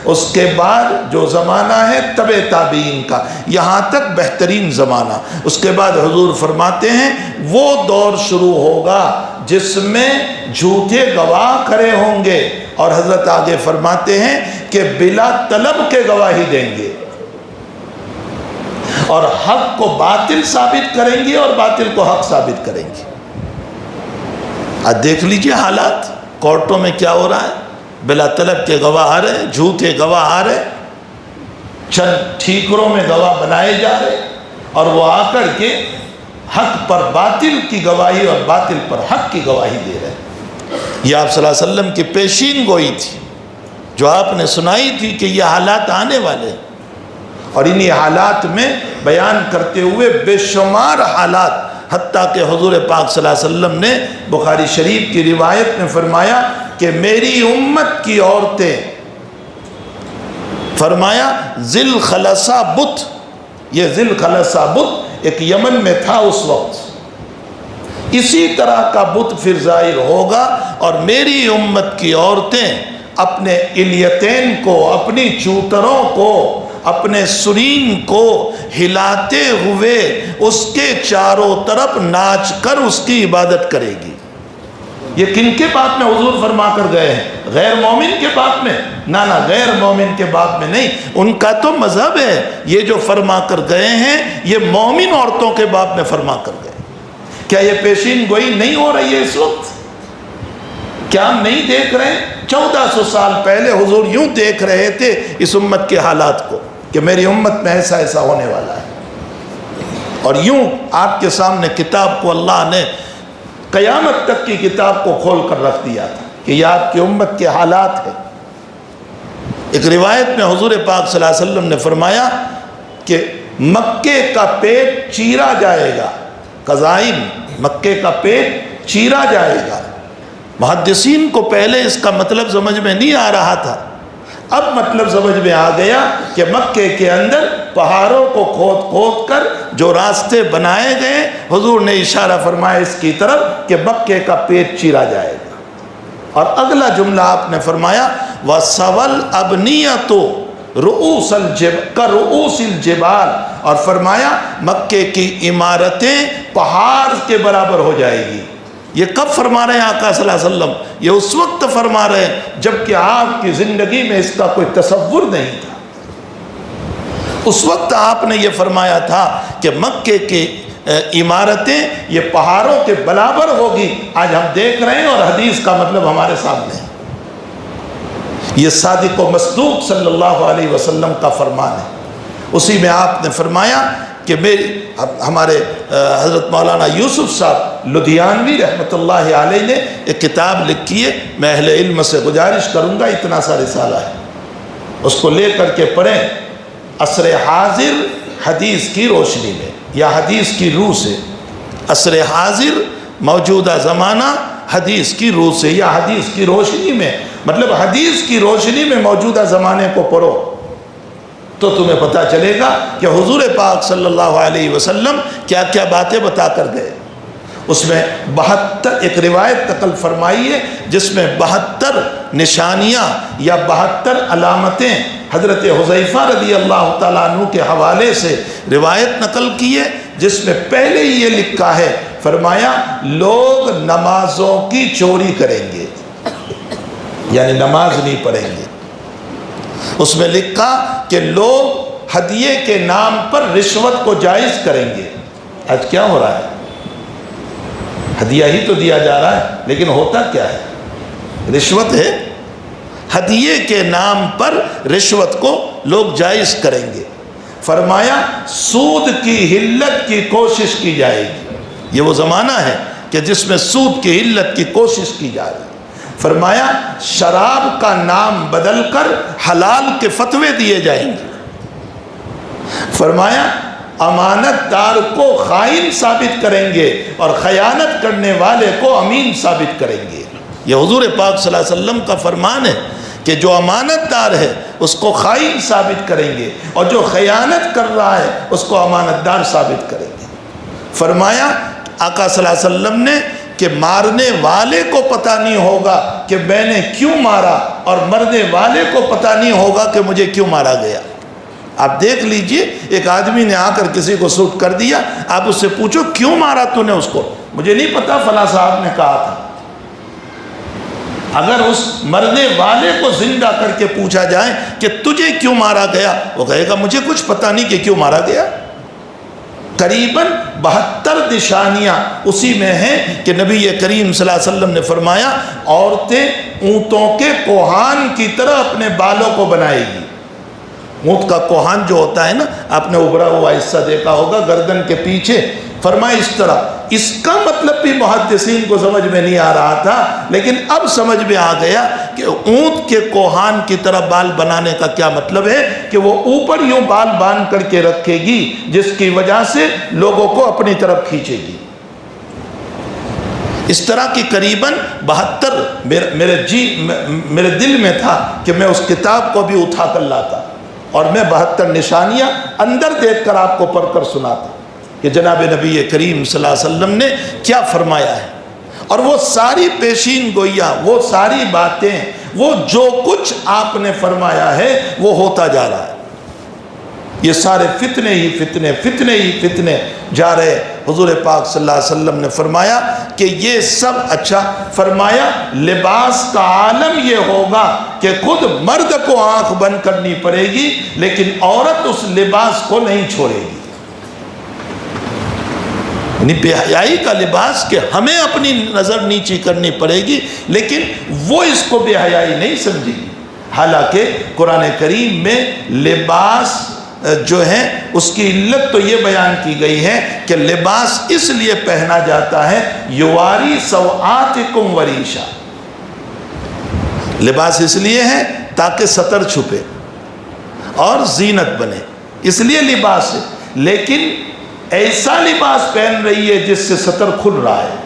اس کے بعد جو زمانہ ہے تبع تابعین کا، یہاں تک بہترین زمانہ۔ اس کے بعد حضور فرماتے ہیں وہ دور شروع ہوگا جس میں جھوٹے گواہ کھڑے ہوں گے، اور حضرت آگے فرماتے ہیں کہ بلا طلب کے گواہی دیں گے، اور حق کو باطل ثابت کریں گے اور باطل کو حق ثابت کریں گے۔ آج دیکھ لیجئے حالات کورٹوں میں کیا ہو رہا ہے، بلا طلب کے گواہ آ رہے، جھوٹے گواہ آ رہے، چند ٹھیکروں میں گواہ بنائے جا رہے، اور وہ آ کر کے حق پر باطل کی گواہی اور باطل پر حق کی گواہی دے رہے۔ یہ آپ صلی اللہ علیہ وسلم کی پیشین گوئی تھی جو آپ نے سنائی تھی کہ یہ حالات آنے والے، اور انہی حالات میں بیان کرتے ہوئے بے شمار حالات، حتیٰ کہ حضور پاک صلی اللہ علیہ وسلم نے بخاری شریف کی روایت میں فرمایا کہ میری امت کی عورتیں، فرمایا ذل خلصہ بت، یہ ذل خلصہ بت ایک یمن میں تھا اس وقت، اسی طرح کا بت پھر ظاہر ہوگا، اور میری امت کی عورتیں اپنے الیتین کو، اپنی چوتروں کو، اپنے سرین کو ہلاتے ہوئے اس کے چاروں طرف ناچ کر اس کی عبادت کرے گی۔ یہ کن کے بات میں حضور فرما کر گئے ہیں؟ غیر مومن کے بات میں؟ نہ غیر مومن کے بات میں نہیں، ان کا تو مذہب ہے، یہ جو فرما کر گئے ہیں یہ مومن عورتوں کے بات میں فرما کر گئے۔ کیا یہ پیشین گوئی نہیں ہو رہی ہے اس وقت؟ کیا ہم نہیں دیکھ رہے ہیں؟ 1400 سال پہلے حضور یوں دیکھ رہے تھے اس امت کے حالات کو کہ میری امت میں ایسا ایسا ہونے والا ہے، اور یوں آپ کے سامنے کتاب کو اللہ نے قیامت تک کی کتاب کو کھول کر رکھ دیا تھا کہ یہ آپ کی امت کے حالات ہیں۔ ایک روایت میں حضور پاک صلی اللہ علیہ وسلم نے فرمایا کہ مکے کا پیٹ چیرا جائے گا، قزائن، مکے کا پیٹ چیرا جائے گا۔ محدثین کو پہلے اس کا مطلب سمجھ میں نہیں آ رہا تھا، اب مطلب سمجھ میں آ گیا کہ مکے کے اندر پہاڑوں کو کھود کھود کر جو راستے بنائے گئے، حضور نے اشارہ فرمایا اس کی طرف کہ مکے کا پیٹ چیرا جائے گا۔ اور اگلا جملہ آپ نے فرمایا وَسَوَلْ أَبْنِيَةُ رُؤُوسِ الْجِبَالِ، اور فرمایا مکے کی عمارتیں پہاڑ کے برابر ہو جائے گی۔ یہ کب فرما رہے ہیں آقا صلی اللہ علیہ وسلم؟ یہ اس وقت فرما رہے ہیں جبکہ آپ کی زندگی میں اس کا کوئی تصور نہیں تھا۔ اس وقت آپ نے یہ فرمایا تھا کہ مکے کی عمارتیں یہ پہاڑوں کے برابر ہوگی، آج ہم دیکھ رہے ہیں اور حدیث کا مطلب ہمارے سامنے ہے۔ یہ صادق و مصدوق صلی اللہ علیہ وسلم کا فرمان ہے۔ اسی میں آپ نے فرمایا کہ ہمارے حضرت مولانا یوسف صاحب لدھیانوی رحمۃ اللہ علیہ نے ایک کتاب لکھی ہے، میں اہل علم سے گزارش کروں گا، اتنا سا رسالہ ہے، اس کو لے کر کے پڑھیں، عصر حاضر حدیث کی روشنی میں، یا حدیث کی روح سے، عصر حاضر موجودہ زمانہ حدیث کی روح سے یا حدیث کی روشنی میں، مطلب حدیث کی روشنی میں موجودہ زمانے کو پڑھو تو تمہیں پتہ چلے گا کہ حضور پاک صلی اللہ علیہ وسلم کیا کیا باتیں بتا کر گئے۔ اس میں 72 ایک روایت نقل فرمائی ہے جس میں 72 نشانیاں یا 72 علامتیں حضرت حذیفہ رضی اللہ تعالیٰ عنہ کے حوالے سے روایت نقل کی ہے، جس میں پہلے ہی یہ لکھا ہے، فرمایا لوگ نمازوں کی چوری کریں گے، یعنی نماز نہیں پڑھیں گے۔ اس میں لکھا کہ لوگ ہدیے کے نام پر رشوت کو جائز کریں گے۔ آج کیا ہو رہا ہے؟ ہدیہ ہی تو دیا جا رہا ہے، لیکن ہوتا کیا ہے؟ رشوت ہے۔ ہدیے کے نام پر رشوت کو لوگ جائز کریں گے۔ فرمایا سود کی حلت کی کوشش کی جائے گی۔ یہ وہ زمانہ ہے کہ جس میں سود کی حلت کی کوشش کی جا رہی ہے۔ فرمایا شراب کا نام بدل کر حلال کے فتوے دیے جائیں گے۔ فرمایا امانت دار کو خائن ثابت کریں گے اور خیانت کرنے والے کو امین ثابت کریں گے۔ یہ حضور پاک صلی اللہ علیہ وسلم کا فرمان ہے کہ جو امانت دار ہے اس کو خائن ثابت کریں گے، اور جو خیانت کر رہا ہے اس کو امانت دار ثابت کریں گے۔ فرمایا آقا صلی اللہ علیہ وسلم نے کہ مارنے والے کو پتہ نہیں ہوگا کہ میں نے کیوں مارا، اور مرنے والے کو پتہ نہیں ہوگا کہ مجھے کیوں مارا گیا۔ آپ دیکھ لیجئے، ایک آدمی نے آ کر کسی کو شوٹ کر دیا، آپ اس سے پوچھو کیوں مارا تو نے اس کو؟ مجھے نہیں پتا، فلاں صاحب نے کہا تھا۔ اگر اس مرنے والے کو زندہ کر کے پوچھا جائے کہ تجھے کیوں مارا گیا، وہ کہے گا مجھے کچھ پتہ نہیں کہ کیوں مارا گیا۔ قریباً 72 نشانیاں اسی میں ہیں کہ نبی کریم صلی اللہ علیہ وسلم نے فرمایا عورتیں اونٹوں کے کوہان کی طرح اپنے بالوں کو بنائے گی، اونٹ کا کوہان جو ہوتا ہے نا، آپ نے ابھرا ہوا حصہ دیکھا ہوگا گردن کے پیچھے، فرمایا اس طرح۔ اس کا مطلب بھی محدثین کو سمجھ میں نہیں آ رہا تھا، لیکن اب سمجھ میں آ گیا کہ اونٹ کے کوہان کی طرح بال بنانے کا کیا مطلب ہے، کہ وہ اوپر یوں بال باندھ کر کے رکھے گی جس کی وجہ سے لوگوں کو اپنی طرف کھینچے گی۔ اس طرح کی قریباً 72 میرے دل میں تھا کہ میں اس کتاب کو بھی اٹھا کر لاتا اور میں 72 نشانیاں اندر دیکھ کر آپ کو پڑھ کر سناتا کہ جناب نبی کریم صلی اللہ علیہ وسلم نے کیا فرمایا ہے، اور وہ ساری پیشین گوئیاں، وہ ساری باتیں، وہ جو کچھ آپ نے فرمایا ہے وہ ہوتا جا رہا ہے۔ یہ سارے فتنے ہی فتنے، فتنے ہی فتنے جا رہے۔ حضور پاک صلی اللہ علیہ وسلم نے فرمایا کہ یہ سب اچھا، فرمایا لباس کا عالم یہ ہوگا کہ خود مرد کو آنکھ بند کرنی پڑے گی لیکن عورت اس لباس کو نہیں چھوڑے گی۔ یعنی بے حیائی کا لباس کہ ہمیں اپنی نظر نیچی کرنی پڑے گی لیکن وہ اس کو بے حیائی نہیں سمجھے گی۔ حالانکہ قرآن کریم میں لباس جو ہے اس کی علت تو یہ بیان کی گئی ہے کہ لباس اس لیے پہنا جاتا ہے یواری سوآتکم وریشا، لباس اس لیے ہے تاکہ ستر چھپے اور زینت بنے، اس لیے لباس ہے۔ لیکن ایسا لباس پہن رہی ہے جس سے ستر کھل رہا ہے،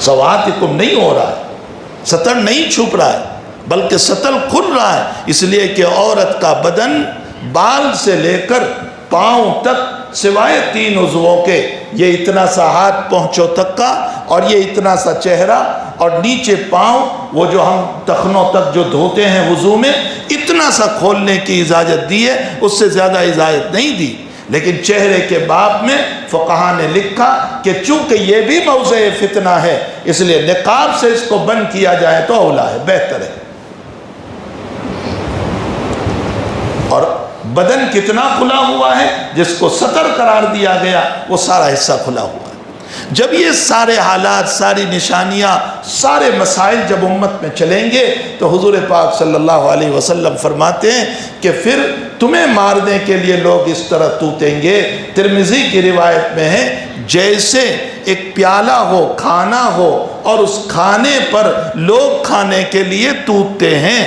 سوآتکم نہیں ہو رہا ہے، ستر نہیں چھپ رہا ہے بلکہ ستر کھل رہا ہے، اس لیے کہ عورت کا بدن بال سے لے کر پاؤں تک سوائے 3 عضووں کے، یہ اتنا سا ہاتھ پہنچوں تک کا اور یہ اتنا سا چہرہ اور نیچے پاؤں، وہ جو ہم ٹخنوں تک جو دھوتے ہیں وضو میں، اتنا سا کھولنے کی اجازت دی ہے، اس سے زیادہ اجازت نہیں دی۔ لیکن چہرے کے باب میں فقہا نے لکھا کہ چونکہ یہ بھی موضع فتنہ ہے اس لیے نقاب سے اس کو بند کیا جائے تو اولا ہے، بہتر ہے۔ اور بدن کتنا کھلا ہوا ہے، جس کو ستر قرار دیا گیا وہ سارا حصہ کھلا ہوا ہے۔ جب یہ سارے حالات، ساری نشانیاں، سارے مسائل جب امت میں چلیں گے تو حضور پاک صلی اللہ علیہ وسلم فرماتے ہیں کہ پھر تمہیں مارنے کے لیے لوگ اس طرح توتیں گے۔ ترمذی کی روایت میں ہے جیسے ایک پیالہ ہو، کھانا ہو اور اس کھانے پر لوگ کھانے کے لیے توتتے ہیں۔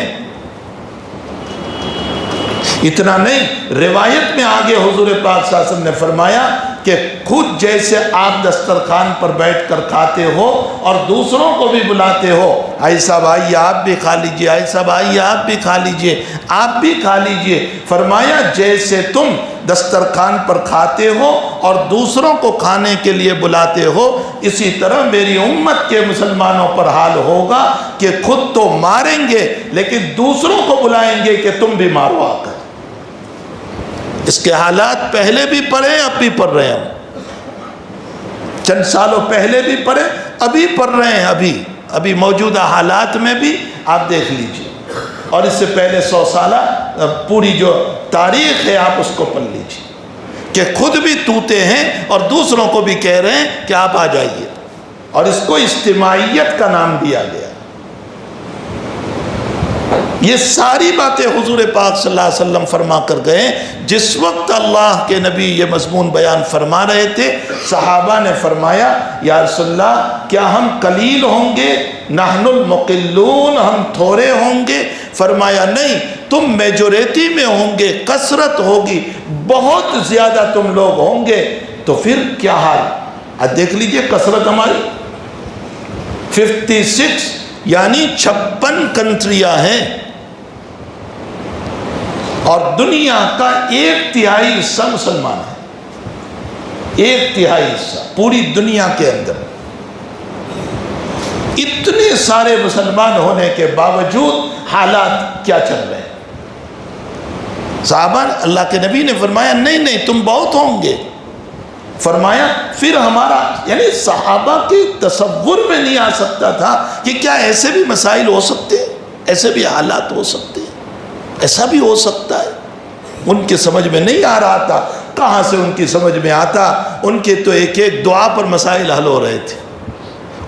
اتنا نہیں، روایت میں آگے حضور پاک صلی اللہ علیہ وسلم نے فرمایا کہ خود جیسے آپ دسترخوان پر بیٹھ کر کھاتے ہو اور دوسروں کو بھی بلاتے ہو، آئی صاحب آئیے آپ بھی کھا لیجئے، آئی صاحب آئیے آپ بھی کھا لیجئے، آپ بھی کھا لیجئے، فرمایا جیسے تم دسترخوان پر کھاتے ہو اور دوسروں کو کھانے کے لیے بلاتے ہو، اسی طرح میری امت کے مسلمانوں پر حال ہوگا کہ خود تو ماریں گے لیکن دوسروں کو بلائیں گے کہ تم بھی مارو آ کر۔ اس کے حالات پہلے بھی پڑھے، اب بھی پڑھ رہے ہیں، چند سالوں پہلے بھی پڑھے، ابھی پڑھ رہے ہیں، ابھی موجودہ حالات میں بھی آپ دیکھ لیجئے، اور اس سے پہلے 100 سالہ پوری جو تاریخ ہے آپ اس کو پڑھ لیجئے کہ خود بھی توتے ہیں اور دوسروں کو بھی کہہ رہے ہیں کہ آپ آ جائیے، اور اس کو اجتماعیت کا نام دیا گیا۔ یہ ساری باتیں حضور پاک صلی اللہ علیہ وسلم فرما کر گئے۔ جس وقت اللہ کے نبی یہ مضمون بیان فرما رہے تھے، صحابہ نے فرمایا یا رسول اللہ کیا ہم قلیل ہوں گے؟ نحن المقلون، ہم تھوڑے ہوں گے؟ فرمایا نہیں، تم میجورٹی میں ہوں گے، کثرت ہوگی، بہت زیادہ تم لوگ ہوں گے۔ تو پھر کیا حال؟ اب دیکھ لیجئے کثرت ہماری 56 یعنی 56 کنٹریاں ہیں، اور دنیا کا 1/3 حصہ مسلمان ہے، 1/3 حصہ پوری دنیا کے اندر۔ اتنے سارے مسلمان ہونے کے باوجود حالات کیا چل رہے ہیں؟ صحابہ اللہ کے نبی نے فرمایا نہیں تم بہت ہوں گے۔ فرمایا پھر ہمارا، یعنی صحابہ کے تصور میں نہیں آ سکتا تھا کہ کیا ایسے بھی مسائل ہو سکتے ہیں، ایسے بھی حالات ہو سکتے ہیں، ایسا بھی ہو سکتا ہے۔ ان کے سمجھ میں نہیں آ رہا تھا، کہاں سے ان کی سمجھ میں آتا؟ ان کے تو ایک ایک دعا پر مسائل حل ہو رہے تھے،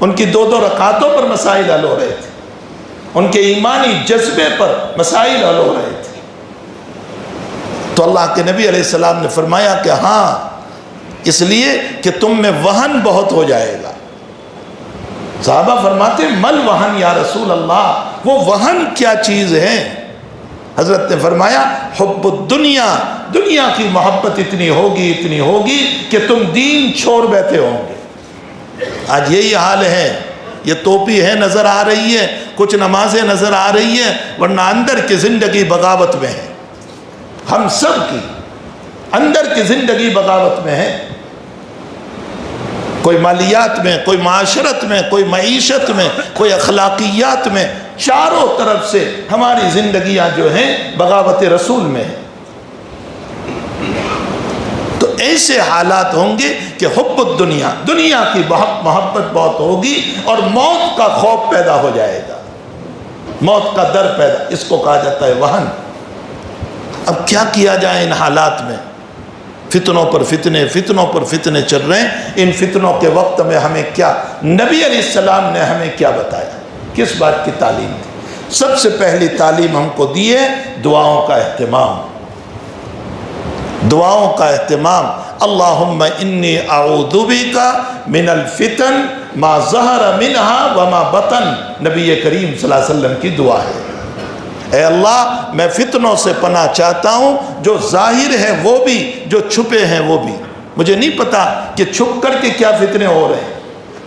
ان کی 2 رکعتوں پر مسائل حل ہو رہے تھے، ان کے ایمانی جذبے پر مسائل حل ہو رہے تھے۔ تو اللہ کے نبی علیہ السلام نے فرمایا کہ ہاں، اس لیے کہ تم میں وہن بہت ہو جائے گا۔ صحابہ فرماتے مل وہن یا رسول اللہ، وہ وہن کیا چیز ہے؟ حضرت نے فرمایا حب الدنیا، دنیا کی محبت اتنی ہوگی کہ تم دین چھوڑ بیٹھے ہوں گے۔ آج یہی حال ہے، یہ ٹوپی ہے نظر آ رہی ہے، کچھ نمازیں نظر آ رہی ہیں، ورنہ اندر کی زندگی بغاوت میں ہے۔ ہم سب کی اندر کی زندگی بغاوت میں ہے، کوئی مالیات میں، کوئی معاشرت میں، کوئی معیشت میں، کوئی اخلاقیات میں، چاروں طرف سے ہماری زندگیاں جو ہیں بغاوت رسول میں ہیں۔ تو ایسے حالات ہوں گے کہ حب الدنیا، دنیا کی محبت بہت ہوگی، اور موت کا خوف پیدا ہو جائے گا، موت کا ڈر پیدا، اس کو کہا جاتا ہے وہن۔ اب کیا کیا جائے ان حالات میں؟ فتنوں پر فتنے چل رہے ہیں۔ ان فتنوں کے وقت میں ہمیں کیا، نبی علیہ السلام نے ہمیں کیا بتایا، کس بات کی تعلیم دی؟ سب سے پہلی تعلیم ہم کو دی ہے دعاؤں کا اہتمام، دعاؤں کا اہتمام۔ اللہم انی اعوذ بک من الفتن ما ظہر منہا وما بطن، نبی کریم صلی اللہ علیہ وسلم کی دعا ہے۔ اے اللہ میں فتنوں سے پناہ چاہتا ہوں، جو ظاہر ہے وہ بھی، جو چھپے ہیں وہ بھی۔ مجھے نہیں پتا کہ چھپ کر کے کیا فتنے ہو رہے ہیں،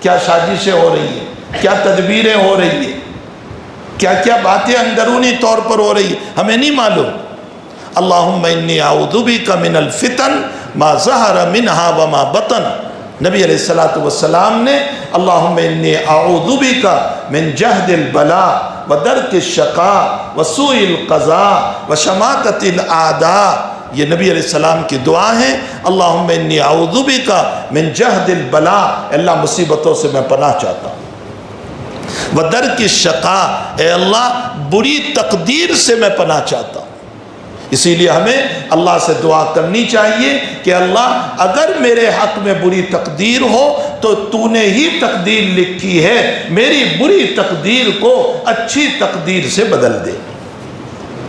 کیا سازشیں ہو رہی ہیں، کیا تدبیریں ہو رہی ہیں، کیا کیا باتیں اندرونی طور پر ہو رہی ہیں، ہمیں نہیں معلوم۔ اللہم انی اعوذ بک من الفتن ما ظہر منہا وما بطن، نبی علیہ السلام نے اللہم انی اعوذ بک من جہد البلاء ودرک الشقاء وسوء القضاء وشماتۃ الاعداء، یہ نبی علیہ السلام کی دعا ہے۔ اللہم انی اعوذ بک من جہد البلاء، اللہ مصیبتوں سے میں پناہ چاہتا ہوں، ودرک الشقاء، اے اللہ بری تقدیر سے میں پناہ چاہتا ہوں۔ اسی لیے ہمیں اللہ سے دعا کرنی چاہیے کہ اللہ اگر میرے حق میں بری تقدیر ہو تو تو نے ہی تقدیر لکھی ہے، میری بری تقدیر کو اچھی تقدیر سے بدل دے،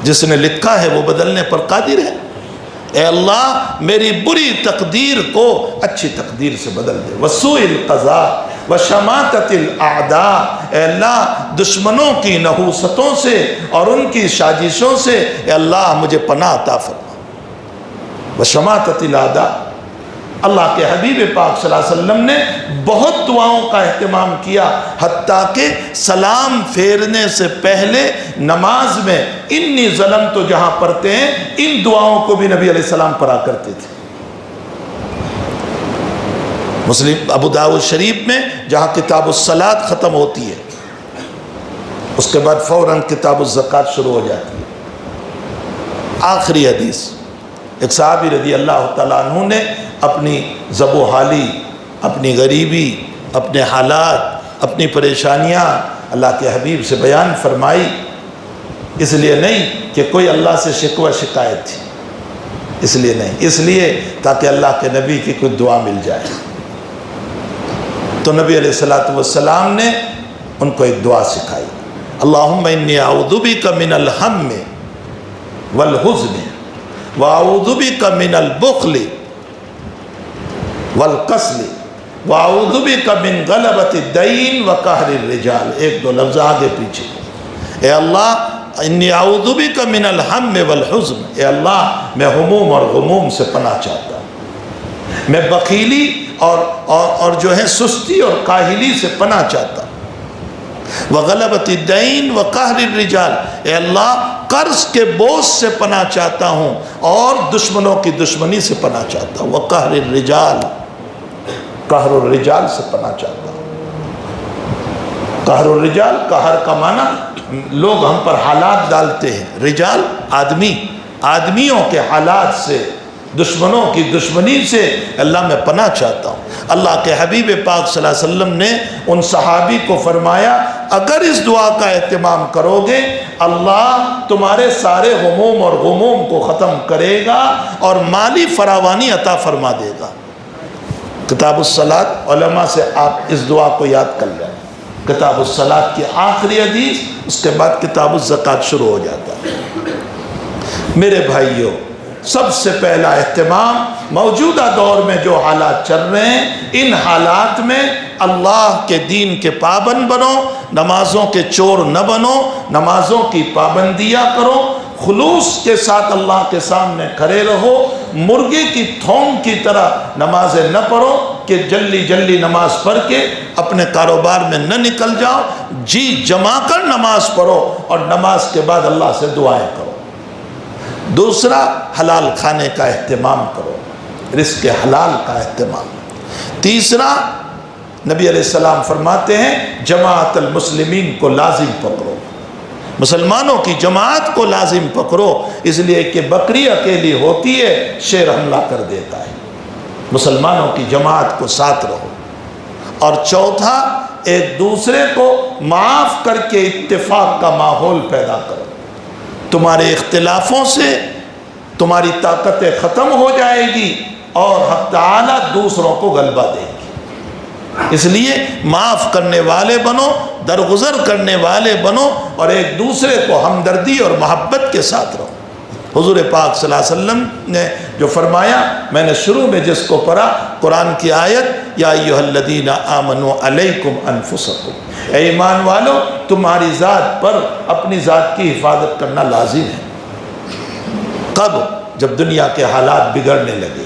جس نے لکھا ہے وہ بدلنے پر قادر ہے۔ اے اللہ میری بری تقدیر کو اچھی تقدیر سے بدل دے۔ وسوء القضاء وشماتۃ الاعداء، اے اللہ دشمنوں کی نحوستوں سے اور ان کی سازشوں سے اے اللہ مجھے پناہ عطا فرما۔ وشماتۃ الاعداء، اللہ کے حبیب پاک صلی اللہ علیہ وسلم نے بہت دعاؤں کا اہتمام کیا، حتیٰ کہ سلام پھیرنے سے پہلے نماز میں انی ظلمت جہاں پڑھتے ہیں، ان دعاؤں کو بھی نبی علیہ السلام پڑھا کرتے تھے۔ مسلم ابو داؤد شریف میں جہاں کتاب الصلاۃ ختم ہوتی ہے، اس کے بعد فوراً کتاب الزکوٰۃ شروع ہو جاتی ہے۔ آخری حدیث، ایک صحابی رضی اللہ تعالیٰ عنہ نے اپنی زب و حالی، اپنی غریبی، اپنے حالات، اپنی پریشانیاں اللہ کے حبیب سے بیان فرمائی، اس لیے نہیں کہ کوئی اللہ سے شکوہ شکایت تھی، اس لیے نہیں، اس لیے تاکہ اللہ کے نبی کی کوئی دعا مل جائے۔ تو نبی علیہ السلام نے ان کو ایک دعا سکھائی، اللہم انی اعوذ بک من الہم والحزن واعوذ بک من البخل والکسل واعوذ بک من غلبۃ الدین وقہر الرجال۔ ایک دو لفظ آگے پیچھے، اے اللہ انی اعوذ بک من الہم والحزن، اے اللہ میں ہموم اور غموم سے پناہ چاہتا ہوں، میں بخیلی اور جو ہے سستی اور کاہلی سے پناہ چاہتا ہوں، وغلبۃ الدین وقہر الرجال، اے اللہ قرض کے بوجھ سے پناہ چاہتا ہوں اور دشمنوں کی دشمنی سے پناہ چاہتا ہوں، وقہر الرجال، قہر الرجال سے پناہ چاہتا ہوں۔ قہر الرجال، قہر کا معنی لوگ ہم پر حالات ڈالتے ہیں، رجال آدمی، آدمیوں کے حالات سے، دشمنوں کی دشمنی سے اللہ میں پناہ چاہتا ہوں۔ اللہ کے حبیب پاک صلی اللہ علیہ وسلم نے ان صحابی کو فرمایا اگر اس دعا کا اہتمام کرو گے اللہ تمہارے سارے غموم اور غموم کو ختم کرے گا اور مالی فراوانی عطا فرما دے گا۔ کتاب الصلاۃ، علماء سے آپ اس دعا کو یاد کر لیں، کتاب الصلاۃ کی آخری حدیث، اس کے بعد کتاب الزکوٰۃ شروع ہو جاتا ہے۔ میرے بھائیوں، سب سے پہلا اہتمام موجودہ دور میں جو حالات چل رہے ہیں، ان حالات میں اللہ کے دین کے پابند بنو، نمازوں کے چور نہ بنو، نمازوں کی پابندیاں کرو، خلوص کے ساتھ اللہ کے سامنے کھڑے رہو، مرغے کی تھوم کی طرح نمازیں نہ پڑھو کہ جلدی جلدی نماز پڑھ کے اپنے کاروبار میں نہ نکل جاؤ، جی جما کر نماز پڑھو اور نماز کے بعد اللہ سے دعائیں کرو۔ دوسرا، حلال کھانے کا اہتمام کرو، رزق حلال کا اہتمام۔ تیسرا، نبی علیہ السلام فرماتے ہیں جماعت المسلمین کو لازم پکڑو، مسلمانوں کی جماعت کو لازم پکڑو، اس لیے کہ بکری اکیلی ہوتی ہے شیر حملہ کر دیتا ہے، مسلمانوں کی جماعت کو ساتھ رہو۔ اور چوتھا، ایک دوسرے کو معاف کر کے اتفاق کا ماحول پیدا کرو، تمہارے اختلافوں سے تمہاری طاقتیں ختم ہو جائے گی اور حق تعالیٰ دوسروں کو غلبہ دے گی، اس لیے معاف کرنے والے بنو، درگزر کرنے والے بنو اور ایک دوسرے کو ہمدردی اور محبت کے ساتھ رہو۔ حضور پاک صلی اللہ علیہ وسلم نے جو فرمایا، میں نے شروع میں جس کو پڑھا، قرآن کی آیت، یا ایھا الذین آمنوا علیکم انفسکم، اے ایمان والو تمہاری ذات پر اپنی ذات کی حفاظت کرنا لازم ہے۔ کب؟ جب دنیا کے حالات بگڑنے لگے۔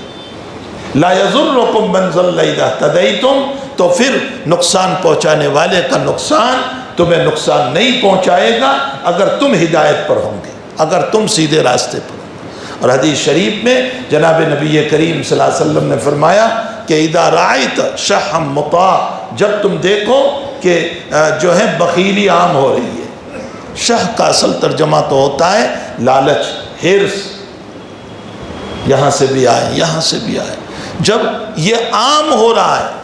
لا یضرکم من ضل اذا اہتدیتم، تو پھر نقصان پہنچانے والے کا نقصان تمہیں نقصان نہیں پہنچائے گا اگر تم ہدایت پر ہوں گے، اگر تم سیدھے راستے پر ہو۔ اور حدیث شریف میں جناب نبی کریم صلی اللہ علیہ وسلم نے فرمایا کہ اذا رأیت شحا مطاع، جب تم دیکھو کہ جو ہے بخیلی عام ہو رہی ہے، شح کا اصل ترجمہ تو ہوتا ہے لالچ، ہرس، یہاں سے بھی آئے یہاں سے بھی آئے، جب یہ عام ہو رہا ہے،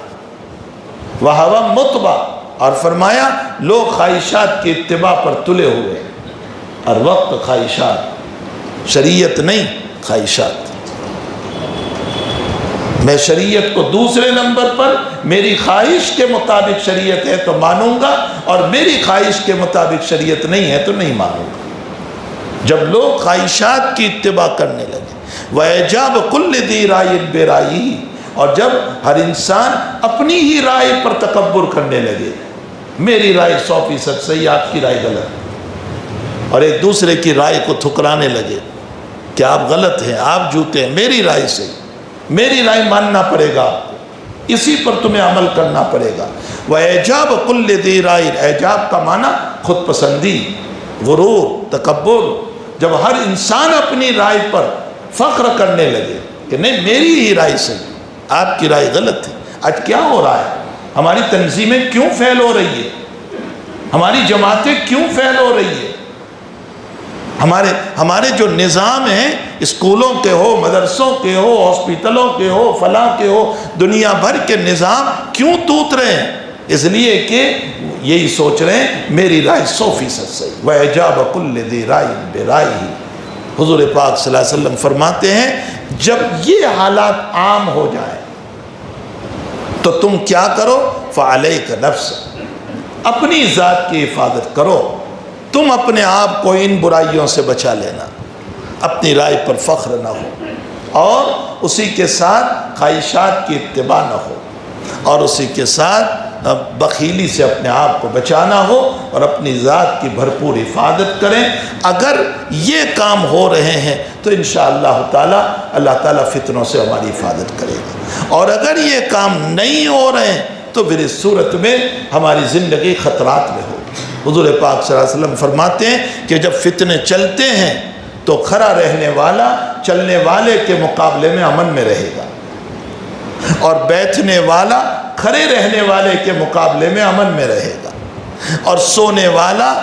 وَهَوَى مُتْبَعٌ، اور فرمایا لوگ خواہشات کی اتباع پر تلے ہوئے، اور وقت خواہشات، شریعت نہیں خواہشات۔ میں شریعت کو دوسرے نمبر پر، میری خواہش کے مطابق شریعت ہے تو مانوں گا، اور میری خواہش کے مطابق شریعت نہیں ہے تو نہیں مانوں گا۔ جب لوگ خواہشات کی اتباع کرنے لگے، وَإِعْجَابُ كُلِّ ذِي رَأْيٍ بِرَأْيِهِ، اور جب ہر انسان اپنی ہی رائے پر تکبر کرنے لگے، میری رائے 100% صحیح، آپ کی رائے غلط، اور ایک دوسرے کی رائے کو ٹھکرانے لگے کہ آپ غلط ہیں، آپ جھوٹے ہیں، میری رائے صحیح، میری رائے ماننا پڑے گا آپ کو، اسی پر تمہیں عمل کرنا پڑے گا۔ وَإِعْجَابُ كُلِّ ذِي رَأْيٍ، اعجاب کا معنی خود پسندی، غرور، تکبر، جب ہر انسان اپنی رائے پر فخر کرنے لگے کہ نہیں میری ہی رائے صحیح، آپ کی رائے غلط ہے۔ آج کیا ہو رہا ہے؟ ہماری تنظیمیں کیوں فیل ہو رہی ہے؟ ہماری جماعتیں کیوں فیل ہو رہی ہے؟ ہمارے جو نظام ہیں، اسکولوں کے ہو، مدرسوں کے ہو، ہاسپٹلوں کے ہو، فلاں کے ہو، دنیا بھر کے نظام کیوں ٹوٹ رہے ہیں؟ اس لیے کہ یہی سوچ رہے ہیں میری رائے 100% صحیح۔ وَإِعْجَابُ كُلِّ ذِي رَأْيٍ بِرَأْيِهِ، حضور پاک صلی اللہ علیہ وسلم فرماتے ہیں جب یہ حالات عام ہو جائیں تو تم کیا کرو؟ فَعَلَيْكَ نَفْسَ، اپنی ذات کی حفاظت کرو، تم اپنے آپ کو ان برائیوں سے بچا لینا، اپنی رائے پر فخر نہ ہو، اور اسی کے ساتھ خواہشات کی اتباع نہ ہو، اور اسی کے ساتھ بخیلی سے اپنے آپ کو بچانا ہو، اور اپنی ذات کی بھرپور حفاظت کریں۔ اگر یہ کام ہو رہے ہیں تو انشاءاللہ تعالی اللہ تعالیٰ فتنوں سے ہماری حفاظت کرے گا، اور اگر یہ کام نہیں ہو رہے ہیں تو پھر اس صورت میں ہماری زندگی خطرات میں ہوگی۔ حضور پاک صلی اللہ علیہ وسلم فرماتے ہیں کہ جب فتنے چلتے ہیں تو کھڑا رہنے والا چلنے والے کے مقابلے میں امن میں رہے گا، اور بیٹھنے والا کھڑے رہنے والے کے مقابلے میں امن میں رہے گا، اور سونے والا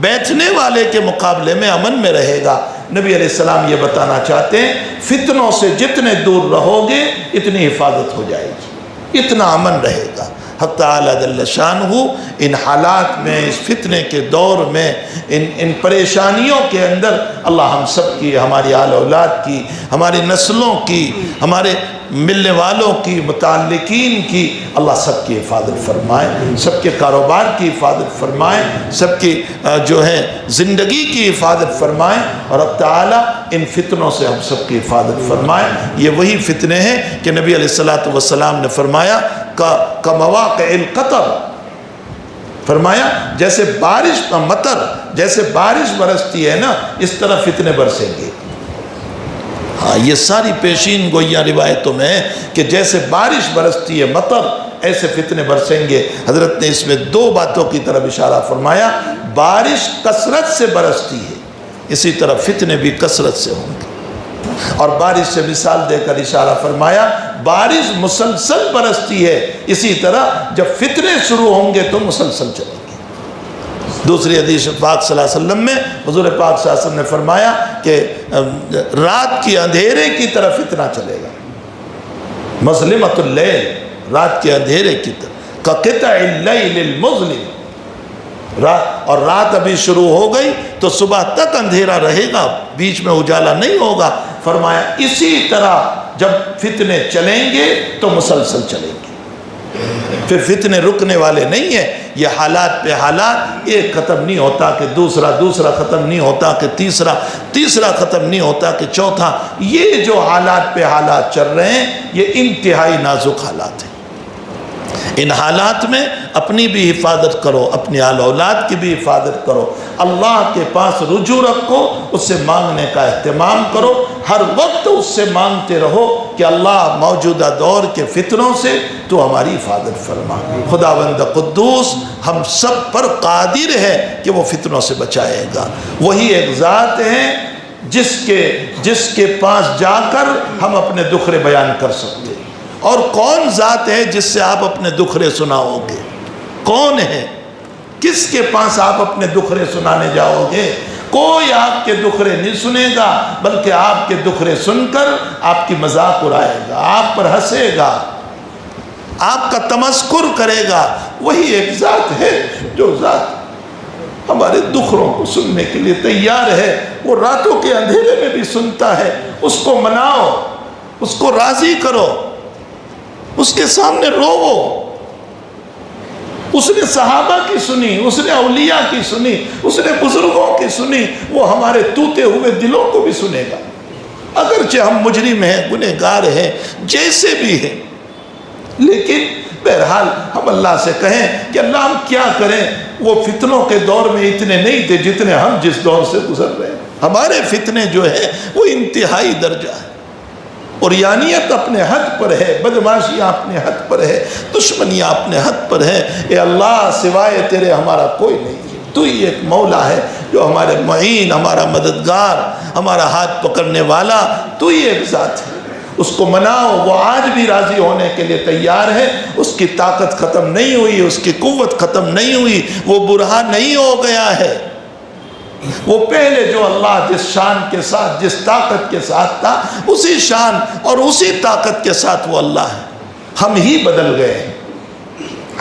بیٹھنے والے کے مقابلے میں امن میں رہے گا۔ نبی علیہ السلام یہ بتانا چاہتے ہیں فتنوں سے جتنے دور رہو گے اتنی حفاظت ہو جائے گی، اتنا امن رہے گا۔ حق تعالیٰ جل شانہ ان حالات میں، اس فتنے کے دور میں، ان پریشانیوں کے اندر اللہ ہم سب کی، ہماری آل اولاد کی، ہماری نسلوں کی، ہمارے ملنے والوں کی، متعلقین کی اللہ سب کی حفاظت فرمائے، سب کے کاروبار کی حفاظت فرمائے، سب کی جو ہے زندگی کی حفاظت فرمائے، اور اب تعالیٰ ان فتنوں سے ہم سب کی حفاظت فرمائے۔ یہ وہی فتنے ہیں کہ نبی علیہ السلام نے فرمایا کمواقع القطر، فرمایا جیسے بارش کا مطر، جیسے بارش برستی ہے نا، اس طرح فتنے برسیں گے۔ ہاں یہ ساری پیشین گوئیاں روایتوں میں ہے کہ جیسے بارش برستی ہے مطر، ایسے فتنے برسیں گے۔ حضرت نے اس میں دو باتوں کی طرف اشارہ فرمایا، بارش کثرت سے برستی ہے، اسی طرح فتنے بھی کثرت سے ہوں گے۔ اور بارش سے مثال دے کر اشارہ فرمایا، بارش مسلسل برستی ہے، اسی طرح جب فتنے شروع ہوں گے تو مسلسل چلیں گے۔ دوسری حدیث پاک صلی اللہ علیہ وسلم میں حضور پاک صلی اللہ علیہ وسلم نے فرمایا کہ رات کی اندھیرے کی طرف فتنہ چلے گا، مظلمۃ اللیل، رات کے اندھیرے کی طرف، کقطع اللیل المظلم، اور رات ابھی شروع ہو گئی تو صبح تک اندھیرا رہے گا، بیچ میں اجالا نہیں ہوگا۔ فرمایا اسی طرح جب فتنے چلیں گے تو مسلسل چلیں گے، پھر فتنے رکنے والے نہیں ہیں۔ یہ حالات پہ حالات، ایک ختم نہیں ہوتا کہ دوسرا ختم نہیں ہوتا کہ تیسرا ختم نہیں ہوتا کہ چوتھا۔ یہ جو حالات پہ حالات چل رہے ہیں یہ انتہائی نازک حالات ہیں۔ ان حالات میں اپنی بھی حفاظت کرو، اپنی آل اولاد کی بھی حفاظت کرو، اللہ کے پاس رجوع رکھو، اس سے مانگنے کا اہتمام کرو، ہر وقت اس سے مانگتے رہو کہ اللہ موجودہ دور کے فتنوں سے تو ہماری حفاظت فرما۔ خداوند قدوس ہم سب پر قادر ہے کہ وہ فتنوں سے بچائے گا۔ وہی ایک ذات ہے جس کے پاس جا کر ہم اپنے دکھرے بیان کر سکتے ہیں۔ اور کون ذات ہے جس سے آپ اپنے دکھرے سناؤ گے؟ کون ہے؟ کس کے پاس آپ اپنے دکھرے سنانے جاؤ گے؟ کوئی آپ کے دکھرے نہیں سنے گا، بلکہ آپ کے دکھرے سن کر آپ کی مذاق اڑائے گا، آپ پر ہنسے گا، آپ کا تمسخر کرے گا۔ وہی ایک ذات ہے جو ذات ہمارے دکھروں کو سننے کے لیے تیار ہے۔ وہ راتوں کے اندھیرے میں بھی سنتا ہے۔ اس کو مناؤ، اس کو راضی کرو، اس کے سامنے روو۔ اس نے صحابہ کی سنی، اس نے اولیاء کی سنی، اس نے بزرگوں کی سنی، وہ ہمارے ٹوٹے ہوئے دلوں کو بھی سنے گا۔ اگرچہ ہم مجرم ہیں، گنہگار ہیں، جیسے بھی ہیں، لیکن بہرحال ہم اللہ سے کہیں کہ اللہ ہم کیا کریں؟ وہ فتنوں کے دور میں اتنے نہیں تھے جتنے ہم جس دور سے گزر رہے ہیں۔ ہمارے فتنے جو ہیں وہ انتہائی درجہ ہے۔ اوریانیت اپنے حد پر ہے، بدماشیاں اپنے حد پر ہے، دشمنیاں اپنے حد پر ہے۔ اے اللہ سوائے تیرے ہمارا کوئی نہیں ہے، تو ہی ایک مولا ہے جو ہمارے معین، ہمارا مددگار، ہمارا ہاتھ پکڑنے والا، تو ہی ایک ذات ہے۔ اس کو مناؤ، وہ آج بھی راضی ہونے کے لیے تیار ہے۔ اس کی طاقت ختم نہیں ہوئی، اس کی قوت ختم نہیں ہوئی، وہ برہا نہیں ہو گیا ہے۔ وہ پہلے جو اللہ جس شان کے ساتھ، جس طاقت کے ساتھ تھا، اسی شان اور اسی طاقت کے ساتھ وہ اللہ ہے۔ ہم ہی بدل گئے،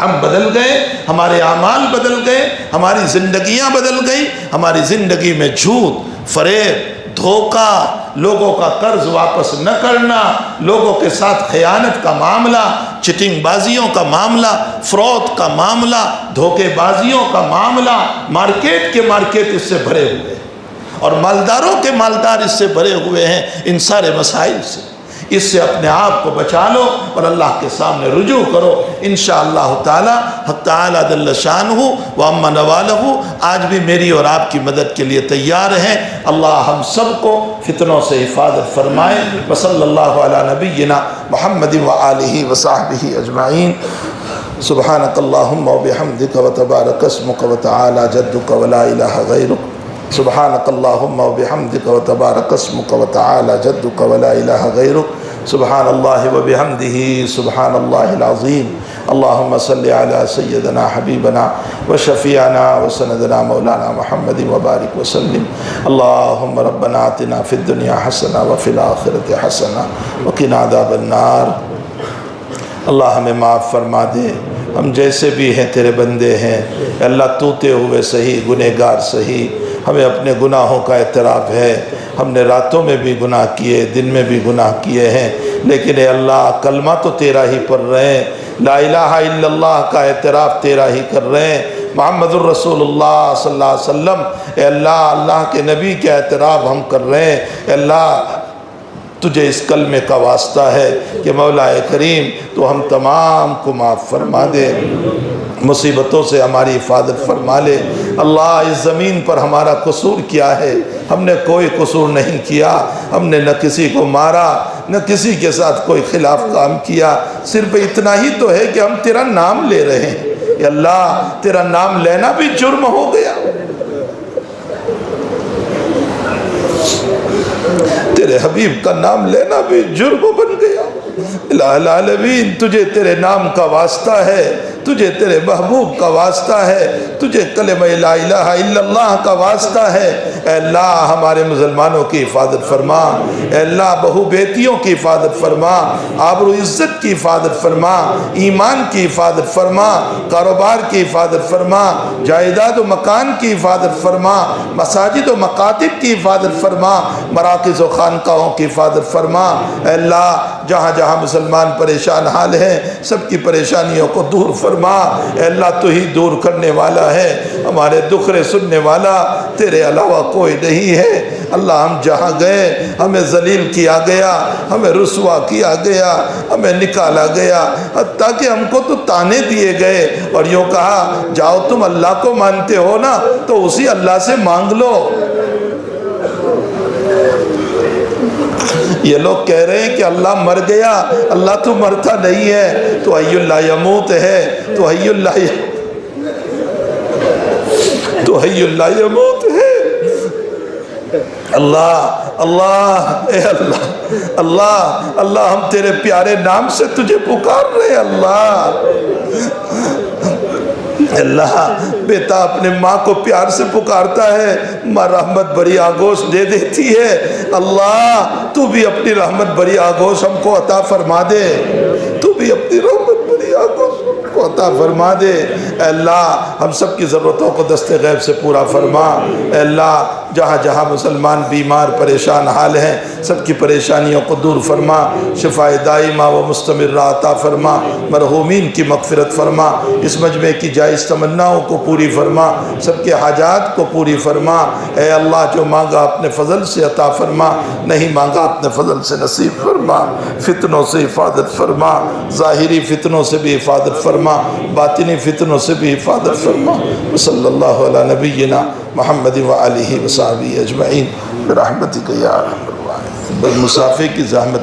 ہم بدل گئے، ہمارے اعمال بدل گئے، ہماری زندگیاں بدل گئی۔ ہماری زندگی میں جھوٹ، فریب، دھوکہ، لوگوں کا قرض واپس نہ کرنا، لوگوں کے ساتھ خیانت کا معاملہ، چٹنگ بازیوں کا معاملہ، فراڈ کا معاملہ، دھوکے بازیوں کا معاملہ، مارکیٹ اس سے بھرے ہوئے ہیں، اور مالداروں کے مالدار اس سے بھرے ہوئے ہیں، ان سارے مسائل سے۔ اس سے اپنے آپ کو بچا لو اور اللہ کے سامنے رجوع کرو۔ انشاءاللہ تعالی حق تعالی جل شانہ و عم نوالہ آج بھی میری اور آپ کی مدد کے لیے تیار ہیں۔ اللہ ہم سب کو فتنوں سے حفاظت فرمائے۔ وصلی اللہ علی نبینا محمد وآلہ وصحبہ اجمعین۔ سبحانک اللہم وبحمدک وتبارک اسمک وتعالی جدک ولا الہ غیرک۔ سبحانک اللہم وبحمدک وتبارک اسمک وتعالی جدک ولا الہ غیرک۔ سبحان اللہ وبحمدہ سبحان اللہ العظیم۔ اللہم صلی علی سیدنا حبیبنا وشفیعنا وسندنا مولانا محمد وبارک وسلم۔ اللہم ربنا آتنا فی الدنیا حسنہ وفی الآخرۃ حسنہ وقنا عذاب النار۔ اللہ ہمیں معاف فرما دے، ہم جیسے بھی ہیں تیرے بندے ہیں۔ اللہ ٹوٹے ہوئے سہی، گنہگار سہی، ہمیں اپنے گناہوں کا اعتراف ہے، ہم نے راتوں میں بھی گناہ کیے، دن میں بھی گناہ کیے ہیں، لیکن اے اللہ کلمہ تو تیرا ہی پڑھ رہے ہیں، لا الہ الا اللہ کا اعتراف تیرا ہی کر رہے ہیں، محمد الرسول اللہ صلی اللہ علیہ وسلم اے اللہ اللہ کے نبی کے اعتراف ہم کر رہے ہیں۔ اے اللہ تجھے اس کلمے کا واسطہ ہے کہ مولا کریم تو ہم تمام کو معاف فرما دے، مصیبتوں سے ہماری حفاظت فرما لے۔ اللہ اس زمین پر ہمارا قصور کیا ہے؟ ہم نے کوئی قصور نہیں کیا، ہم نے نہ کسی کو مارا نہ کسی کے ساتھ کوئی خلاف کام کیا، صرف اتنا ہی تو ہے کہ ہم تیرا نام لے رہے ہیں۔ یا اللہ تیرا نام لینا بھی جرم ہو گیا، تیرے حبیب کا نام لینا بھی جرم بن گیا۔ الہ العالمین تجھے تیرے نام کا واسطہ ہے، تجھے تیرے محبوب کا واسطہ ہے، تجھے کلمہ لا الہ الا اللہ کا واسطہ ہے۔ اے اللہ ہمارے مسلمانوں کی حفاظت فرما، اے اللہ بہو بیٹیوں کی حفاظت فرما، آبرو عزت کی حفاظت فرما، ایمان کی حفاظت فرما، کاروبار کی حفاظت فرما، جائیداد و مکان کی حفاظت فرما، مساجد و مکاتب کی حفاظت فرما، مراکز و خانقاہوں کی حفاظت فرما۔ اے اللہ جہاں جہاں مسلمان پریشان حال ہیں سب کی پریشانیوں کو دور فرما۔ اے اللہ تو ہی دور کرنے والا ہے، ہمارے دکھرے سننے والا تیرے علاوہ کوئی نہیں ہے۔ اللہ ہم جہاں گئے ہمیں ذلیل کیا گیا، ہمیں رسوا کیا گیا، ہمیں نکالا گیا، حتیٰ کہ ہم کو تو تانے دیے گئے اور یوں کہا جاؤ تم اللہ کو مانتے ہو نا تو اسی اللہ سے مانگ لو۔ یہ لوگ کہہ رہے ہیں کہ اللہ مر گیا، اللہ تو مرتا نہیں ہے، تو حی لا یموت ہے، تو حی لا یموت ہے۔ اللہ اللہ اے اللہ اللہ اللہ ہم تیرے پیارے نام سے تجھے پکار رہے ہیں۔ اللہ اللہ بیٹا اپنے ماں کو پیار سے پکارتا ہے، ماں رحمت بری آگوش دے دیتی ہے۔ اللہ تو بھی اپنی رحمت بری آگوش ہم کو عطا فرما دے، تو بھی اپنی رحمت بری آگوش ہم کو عطا فرما دے۔ اے اللہ ہم سب کی ضرورتوں کو دست غیب سے پورا فرما۔ اے اللہ جہاں جہاں مسلمان بیمار پریشان حال ہیں سب کی پریشانیوں کو دور فرما، شفائے دائمہ و مستمرہ عطا فرما، مرحومین کی مغفرت فرما، اس مجمع کی جائز تمناؤں کو پوری فرما، سب کے حاجات کو پوری فرما۔ اے اللہ جو مانگا اپنے فضل سے عطا فرما، نہیں مانگا اپنے فضل سے نصیب فرما، فتنوں سے حفاظت فرما، ظاہری فتنوں سے بھی حفاظت فرما، باطنی فتنوں سے بھی حفاظت فرما۔ صلی اللہ علی نبینا محمد وآلہ وصحبہ اجمعین برحمتک یا ارحم الراحمین۔ بس مسافر کی زحمت